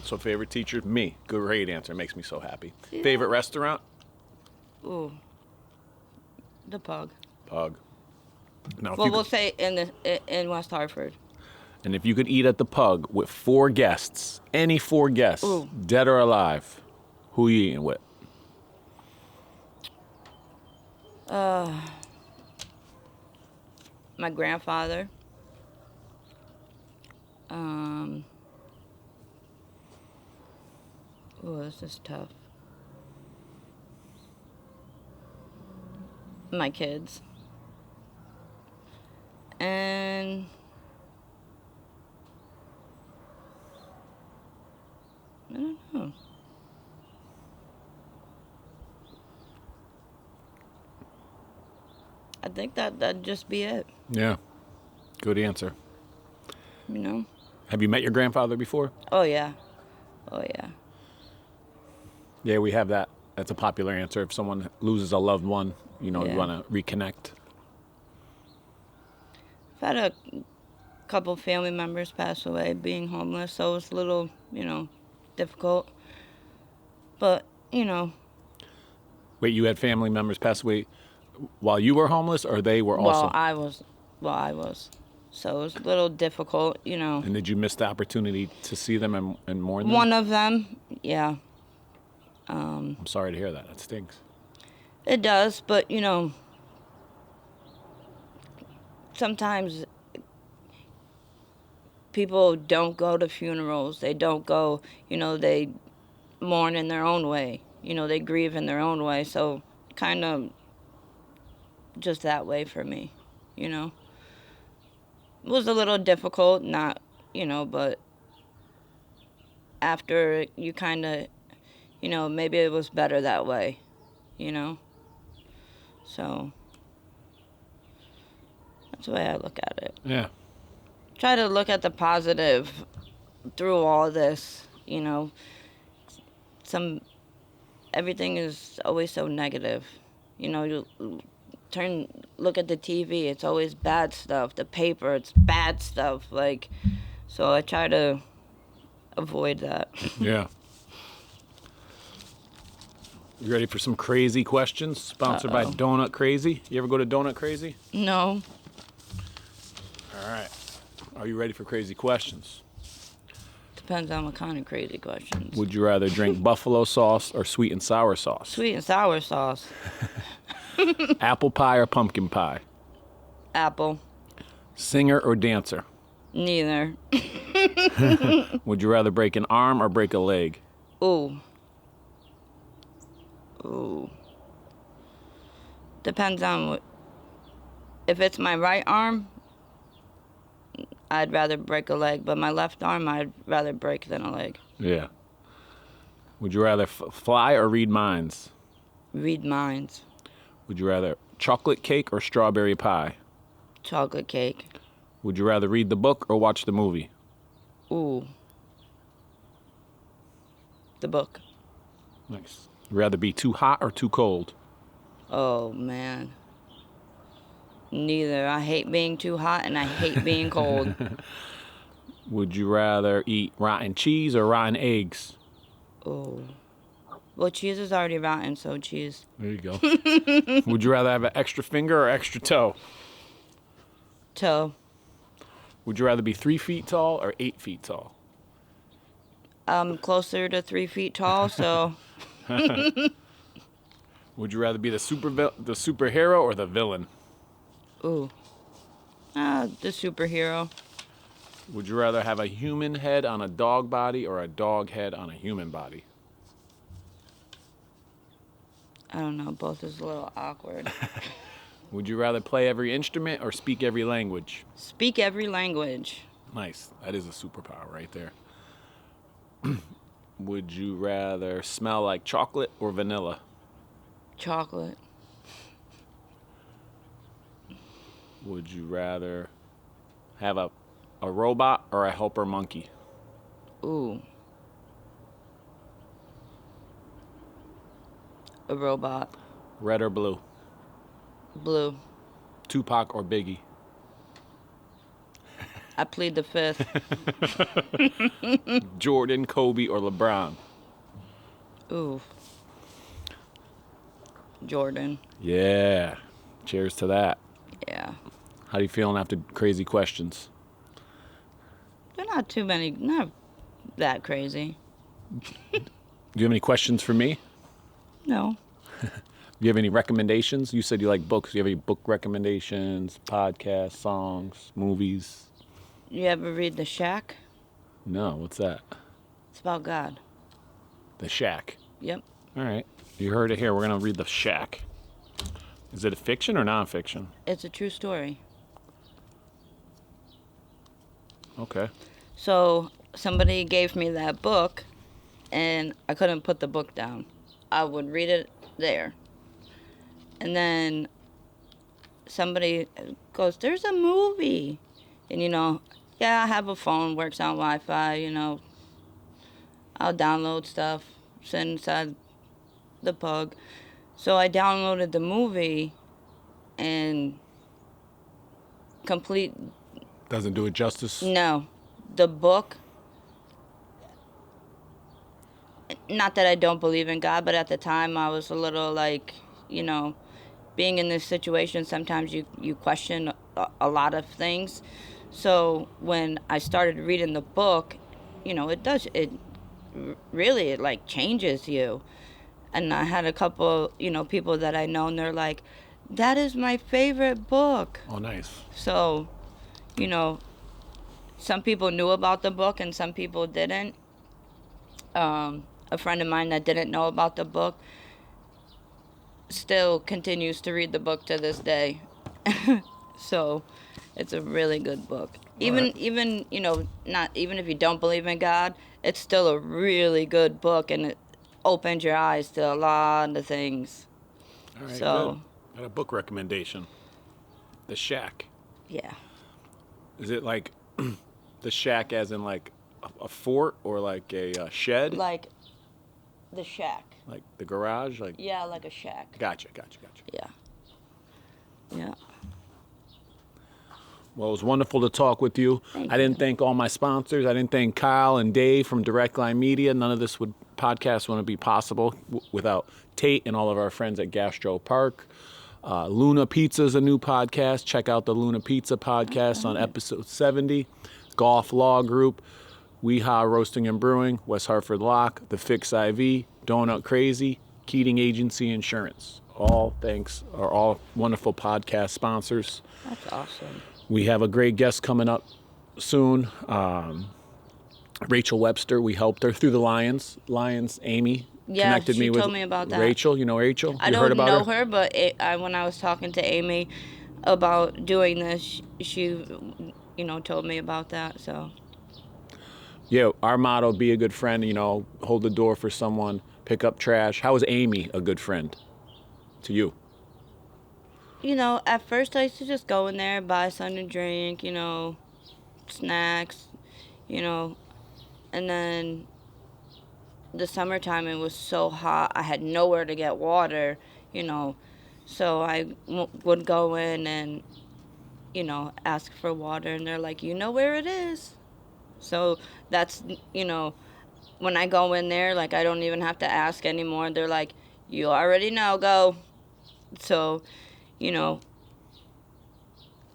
So favorite teacher? Me. Great answer. Makes me so happy. Yeah. Favorite restaurant? Ooh. The Pug. Pug. Now, Well, we'll say in West Hartford. And if you could eat at the Pug with 4 guests, any 4 guests, Ooh. dead or alive, who are you eating with? My grandfather. Ooh, this is tough. My kids. And I don't know. I think that'd just be it. Yeah. Good answer. Have you met your grandfather before? Oh, yeah. Oh, yeah. Yeah, we have that. That's a popular answer. If someone loses a loved one, you Yeah. want to reconnect. I've had a couple family members pass away being homeless, so it was a little, difficult. But, Wait, you had family members pass away while you were homeless, or they were also? I was. So it was a little difficult, And did you miss the opportunity to see them and mourn them? One of them, yeah. I'm sorry to hear that. That stinks. It does, but, sometimes people don't go to funerals. They don't go, they mourn in their own way. They grieve in their own way. So kind of just that way for me, It was a little difficult, not, but after you kind of, maybe it was better that way, So that's the way I look at it. Yeah. Try to look at the positive through all this, everything is always so negative. You look at the TV, it's always bad stuff. The paper, it's bad stuff. So I try to avoid that. Yeah. You ready for some crazy questions? Sponsored by Donut Crazy. You ever go to Donut Crazy? No. All right. Are you ready for crazy questions? Depends on what kind of crazy questions. Would you rather drink buffalo sauce or sweet and sour sauce? Sweet and sour sauce. Apple pie or pumpkin pie? Apple. Singer or dancer? Neither. Would you rather break an arm or break a leg? Ooh. Depends on if it's my right arm, I'd rather break a leg, but my left arm, I'd rather break than a leg. Yeah. Would you rather fly or read minds? Read minds. Would you rather chocolate cake or strawberry pie? Chocolate cake. Would you rather read the book or watch the movie? Ooh. The book. Nice. Would you rather be too hot or too cold? Oh, man. Neither. I hate being too hot and I hate being cold. Would you rather eat rotten cheese or rotten eggs? Oh. Well, cheese is already rotten, so cheese. There you go. Would you rather have an extra finger or extra toe? Toe. Would you rather be 3 feet tall or 8 feet tall? I'm closer to 3 feet tall, so... Would you rather be the superhero or the villain? Ooh. The superhero. Would you rather have a human head on a dog body or a dog head on a human body? I don't know. Both is a little awkward. Would you rather play every instrument or speak every language? Speak every language. Nice. That is a superpower right there. Would you rather smell like chocolate or vanilla? Chocolate. Would you rather have a robot or a helper monkey? Ooh. A robot. Red or blue? Blue. Tupac or Biggie? I plead the fifth. Jordan, Kobe, or LeBron? Ooh. Jordan. Yeah. Cheers to that. Yeah. How are you feeling after crazy questions? They're not too many. Not that crazy. Do you have any questions for me? No. Do you have any recommendations? You said you like books. Do you have any book recommendations, podcasts, songs, movies? You ever read The Shack? No, what's that? It's about God. The Shack. Yep. All right. You heard it here. We're going to read The Shack. Is it a fiction or nonfiction? It's a true story. Okay. So somebody gave me that book, and I couldn't put the book down. I would read it there. And then somebody goes, "There's a movie." And, yeah, I have a phone, works on Wi-Fi, I'll download stuff, send inside the pug. So I downloaded the movie, and complete, Doesn't do it justice? no, the book, not that I don't believe in God, but at the time I was a little like, being in this situation, sometimes you question a lot of things. So when I started reading the book, it really like changes you. And I had a couple, people that I know, and they're like, "That is my favorite book." Oh, nice. So, some people knew about the book and some people didn't. A friend of mine that didn't know about the book still continues to read the book to this day. So it's a really good book. Even not even if you don't believe in God, it's still a really good book, and it opened your eyes to a lot of things. All right, So good. Got a book recommendation. The Shack. yeah. Is it like the shack as in like a fort or like a shed? Like the shack. Like the garage? Like Yeah, like a shack. Gotcha. Yeah. Yeah. Well, it was wonderful to talk with you. Thank I didn't thank all my sponsors. I didn't thank Kyle and Dave from Direct Line Media. None of this podcast wouldn't be possible without Tate and all of our friends at Gastro Park. Luna Pizza is a new podcast. Check out the Luna Pizza podcast on episode 70. Golf Law Group, Weehaw Roasting and Brewing, West Hartford Lock, The Fix IV, Donut Crazy, Keating Agency Insurance. All wonderful podcast sponsors. That's awesome. We have a great guest coming up soon. Rachel Webster, we helped her through the Lions. Amy connected she me with told me about that. Rachel. You know Rachel? I You don't heard about know her, but when I was talking to Amy about doing this, she told me about that. So Yeah, our motto, be a good friend, hold the door for someone, pick up trash. How is Amy a good friend to you? at first I used to just go in there, buy something to drink, snacks, and then the summertime it was so hot, I had nowhere to get water, so I would go in and, ask for water, and they're like, "You know where it is." So that's, when I go in there, like, I don't even have to ask anymore. They're like, "You already know, go." So,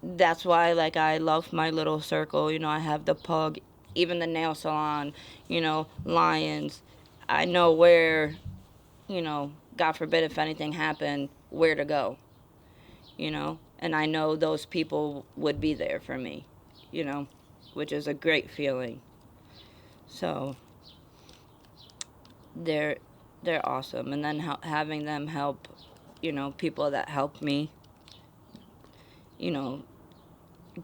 that's why, like, I love my little circle. I have the pug, even the nail salon, Lyons. I know where, God forbid if anything happened, where to go, and I know those people would be there for me, which is a great feeling. So they're awesome. And then having them help, people that help me, you know,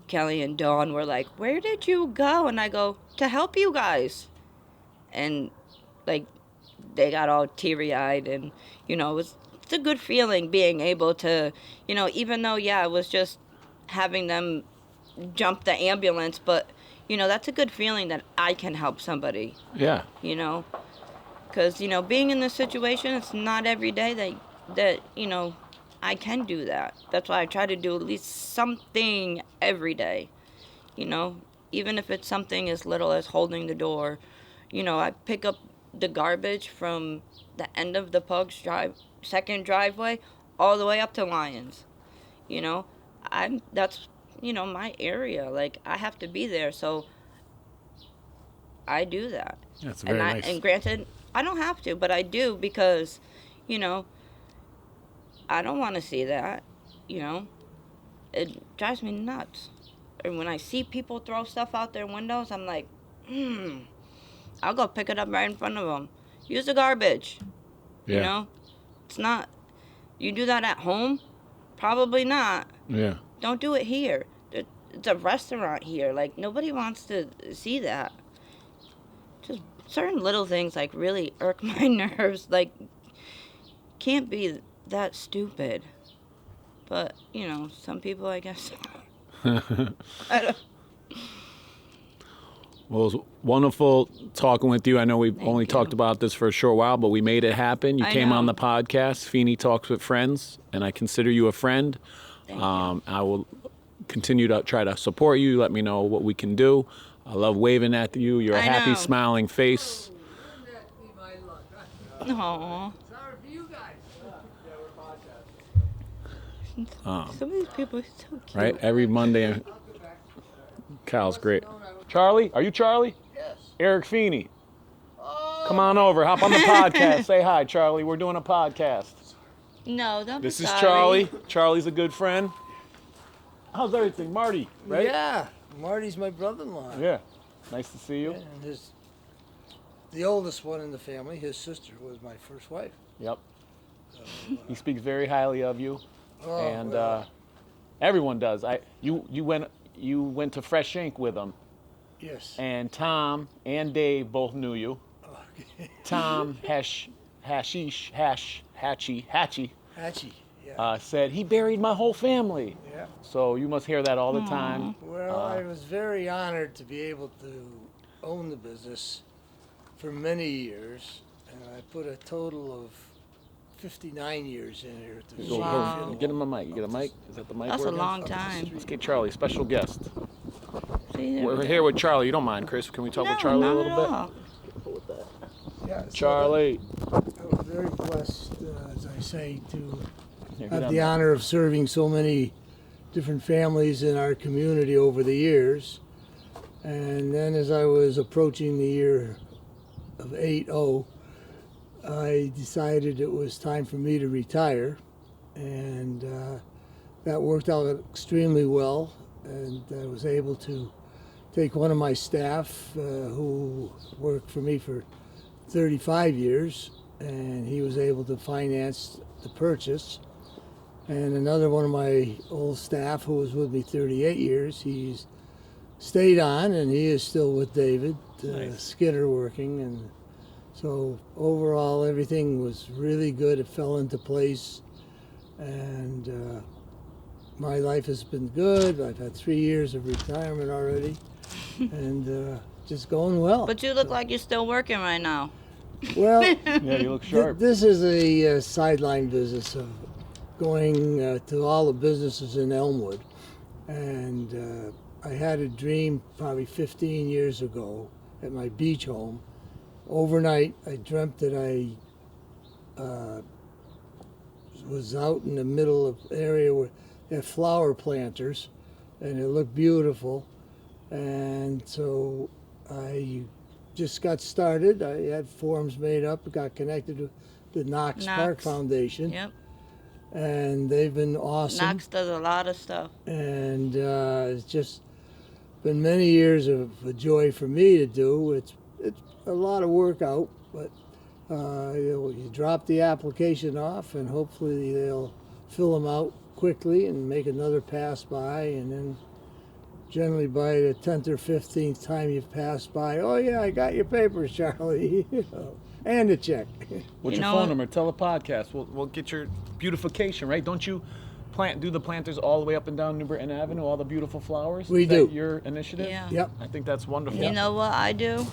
Kelly and Dawn were like, "Where did you go?" And I go, "To help you guys." And like, they got all teary-eyed, and it's a good feeling being able to, even though it was just having them jump the ambulance, but that's a good feeling that I can help somebody. Yeah. Because being in this situation, it's not every day that I can do that. That's why I try to do at least something every day. Even if it's something as little as holding the door. I pick up the garbage from the end of the Pug's second driveway all the way up to Lyons. That's my area. Like, I have to be there, so I do that. That's very nice. And granted, I don't have to, but I do because, I don't want to see that. It drives me nuts. And when I see people throw stuff out their windows, I'm like, I'll go pick it up right in front of them. Use the garbage. Yeah. It's not. You do that at home? Probably not. Yeah. Don't do it here. It's a restaurant here. Like, nobody wants to see that. Just certain little things, like, really irk my nerves. Like, can't be that stupid. But, some people, I guess. I don't. Well, it was wonderful talking with you. I know we've only talked about this for a short while, but we made it happen. You came on the podcast, Feeney Talks with Friends, and I consider you a friend. Thank you. I will continue to try to support you. Let me know what we can do. I love waving at you. You're a happy, smiling face. Aww. Sorry for you guys. Some of these people are so cute. Right? Every Monday. Cal's great. Charlie? Are you Charlie? Yes. Eric Feeney. Come on over. Hop on the podcast. Say hi, Charlie. We're doing a podcast. No, don't This be is sorry. Charlie. Charlie's a good friend. How's everything? Marty, right? Yeah. Marty's my brother-in-law. Yeah. Nice to see you. And the oldest one in the family, his sister, was my first wife. Yep. He speaks very highly of you. Oh, And well. everyone does. You went to Fresh Ink with him. Yes. And Tom and Dave both knew you. Okay. Tom Hatchie, Hatchie. Yeah. said he buried my whole family. Yeah. So you must hear that all the time. Well, I was very honored to be able to own the business for many years, and I put a total of 59 years in here. To Wow. Get him a mic. You get a mic? Is that the mic? That's a working? long time. Let's get Charlie, special guest. See, there We're we here go. with Charlie. You don't mind, Chris? Can we talk No, with Charlie not a little at bit? all. Yeah, so Charlie. I was very blessed, as I say, to Here, get have on the there. honor of serving so many different families in our community over the years. And then as I was approaching the year of 80, I decided it was time for me to retire. And that worked out extremely well. And I was able to take one of my staff who worked for me for 35 years, and he was able to finance the purchase. And another one of my old staff who was with me 38 years, he's stayed on, and he is still with David, Nice. Skinner working. And so overall, everything was really good. It fell into place, and my life has been good. I've had 3 years of retirement already, and just going well. But you look like you're still working right now. Well, Yeah, you look sharp. this is a sideline business of going to all the businesses in Elmwood. And I had a dream probably 15 years ago at my beach home. Overnight, I dreamt that I was out in the middle of an area where they have flower planters, and it looked beautiful. And so I just got started. I had forms made up, got connected to the Knox Park Knox. Foundation, Yep. and they've been awesome. Knox does a lot of stuff. And it's just been many years of a joy for me to do. It's a lot of work out, but You drop the application off, and hopefully they'll fill them out quickly and make another pass by, and then generally by the 10th or 15th time you've passed by, oh yeah, I got your papers, Charlie, and a check. What's your phone number? Tell the podcast. We'll get your beautification, right? Don't you do the planters all the way up and down New Britain Avenue, all the beautiful flowers? We Is do. That your initiative? Yeah. Yep. I think that's wonderful. You know what I do?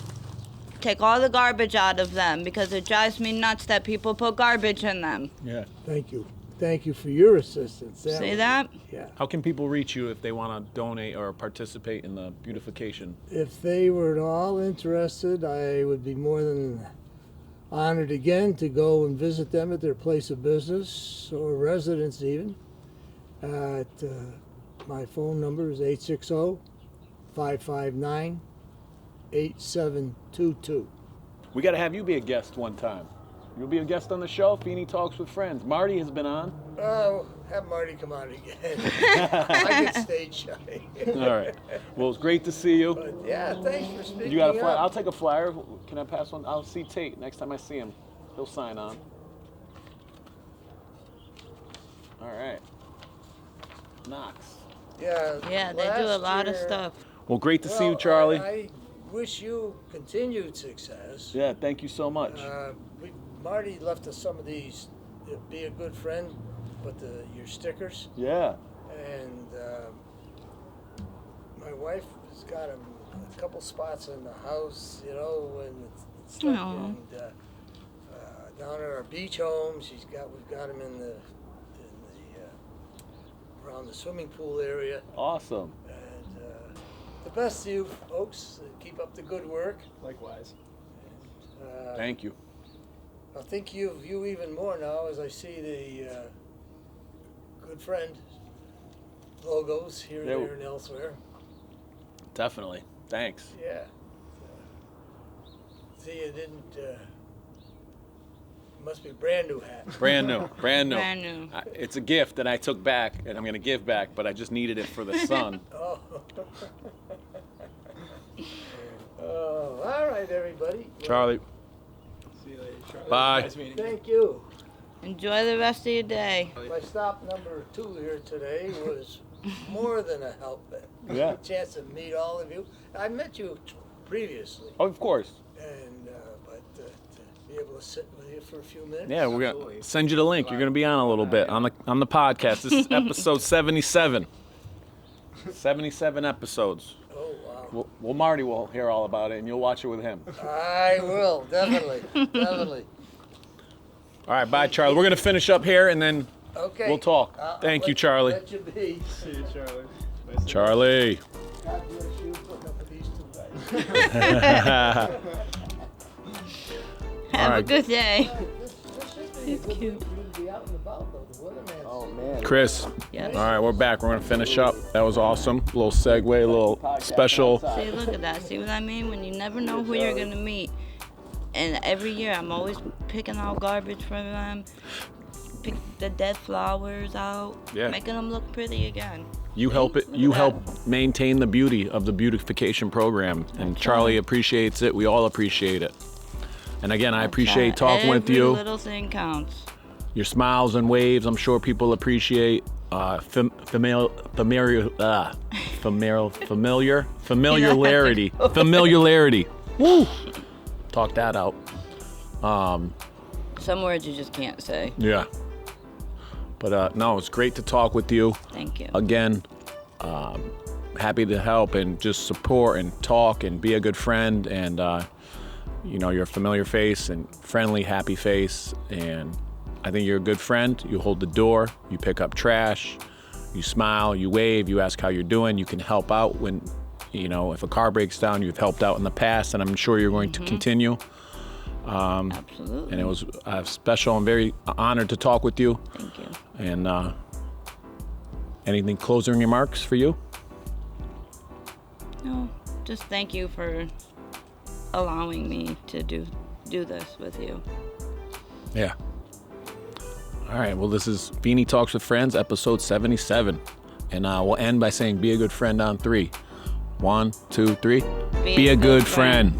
Take all the garbage out of them because it drives me nuts that people put garbage in them. Yeah. Thank you. Thank you for your assistance. See that? Yeah. How can people reach you if they want to donate or participate in the beautification? If they were at all interested, I would be more than honored again to go and visit them at their place of business or residence even. My phone number is 860-559-8722. We got to have you be a guest one time. You'll be a guest on the show, Feeney Talks with Friends. Marty has been on. Oh, have Marty come on again. I get stage shy. All right. Well, it's great to see you. But yeah, thanks for speaking You got a flyer? up. I'll take a flyer. Can I pass one? I'll see Tate next time I see him. He'll sign on. All right. Knox. Yeah, Yeah, they do a last lot of year- stuff. Well, great to see you, Well, Charlie. I wish you continued success. Yeah, thank you so much. Marty left us some of these, be a good friend, but your stickers. Yeah. And my wife has got them a couple spots in the house, and stuff. Aw. And down at our beach home, we've got them in the around the swimming pool area. Awesome. And the best to you folks. Keep up the good work. Likewise. Thank you. I think of you even more now as I see the good friend logos here, Yeah. there, and elsewhere. Definitely. Thanks. Yeah. See, you didn't. Must be a brand new hat. Brand new. Brand new. Brand new. It's a gift that I took back, and I'm going to give back, but I just needed it for the sun. Oh. Oh, all right, everybody. Charlie. See you later, Charlie. Bye. Nice meeting you. Thank you. Enjoy the rest of your day. My stop number 2 here today was more than a help. Yeah. A chance to meet all of you. I met you previously, Oh, of course. and but to be able to sit with you for a few minutes. Yeah, we're going to Absolutely. send you the link. You're going to be on a little bit on the podcast. This is episode 77. 77 episodes. Oh wow. Well, Marty will hear all about it, and you'll watch it with him. I will definitely, definitely. All right, bye, Charlie. We're going to finish up here, and then Okay. we'll talk. Thank you, Charlie. Let you be. See you, Charlie. Nice to Charlie. God bless you putting up with these two guys. Have a right. good day. This is It's cute. to be out and about though. The weatherman. Oh, man. Krys. Yes. All right, we're back. We're going to finish up. That was awesome. A little segue, a little special. See, look at that. See what I mean? When you never know who you're going to meet. And every year I'm always picking out garbage from them, pick the dead flowers out, Yeah. making them look pretty again. You help it. You help maintain the beauty of the beautification program, and Charlie appreciates it. We all appreciate it. And again, I appreciate talking with Every you. little thing counts. Your smiles and waves, I'm sure people appreciate. Familiarity. Familiarity. Woo! Talk that out. Some words you just can't say. Yeah. But no, it's great to talk with you. Thank you. Again, happy to help and just support and talk and be a good friend. And, you're a familiar face and friendly, happy face. And I think you're a good friend. You hold the door, you pick up trash, you smile, you wave, you ask how you're doing. You can help out when, if a car breaks down, you've helped out in the past, and I'm sure you're going to continue. Absolutely. And it was special. I'm very honored to talk with you. Thank you. And anything closing remarks for you? No, just thank you for allowing me to do this with you. Yeah. All right. Well, this is Feeney Talks with Friends, episode 77. And we'll end by saying be a good friend on 3. 1, 2, 3. Be a good friend.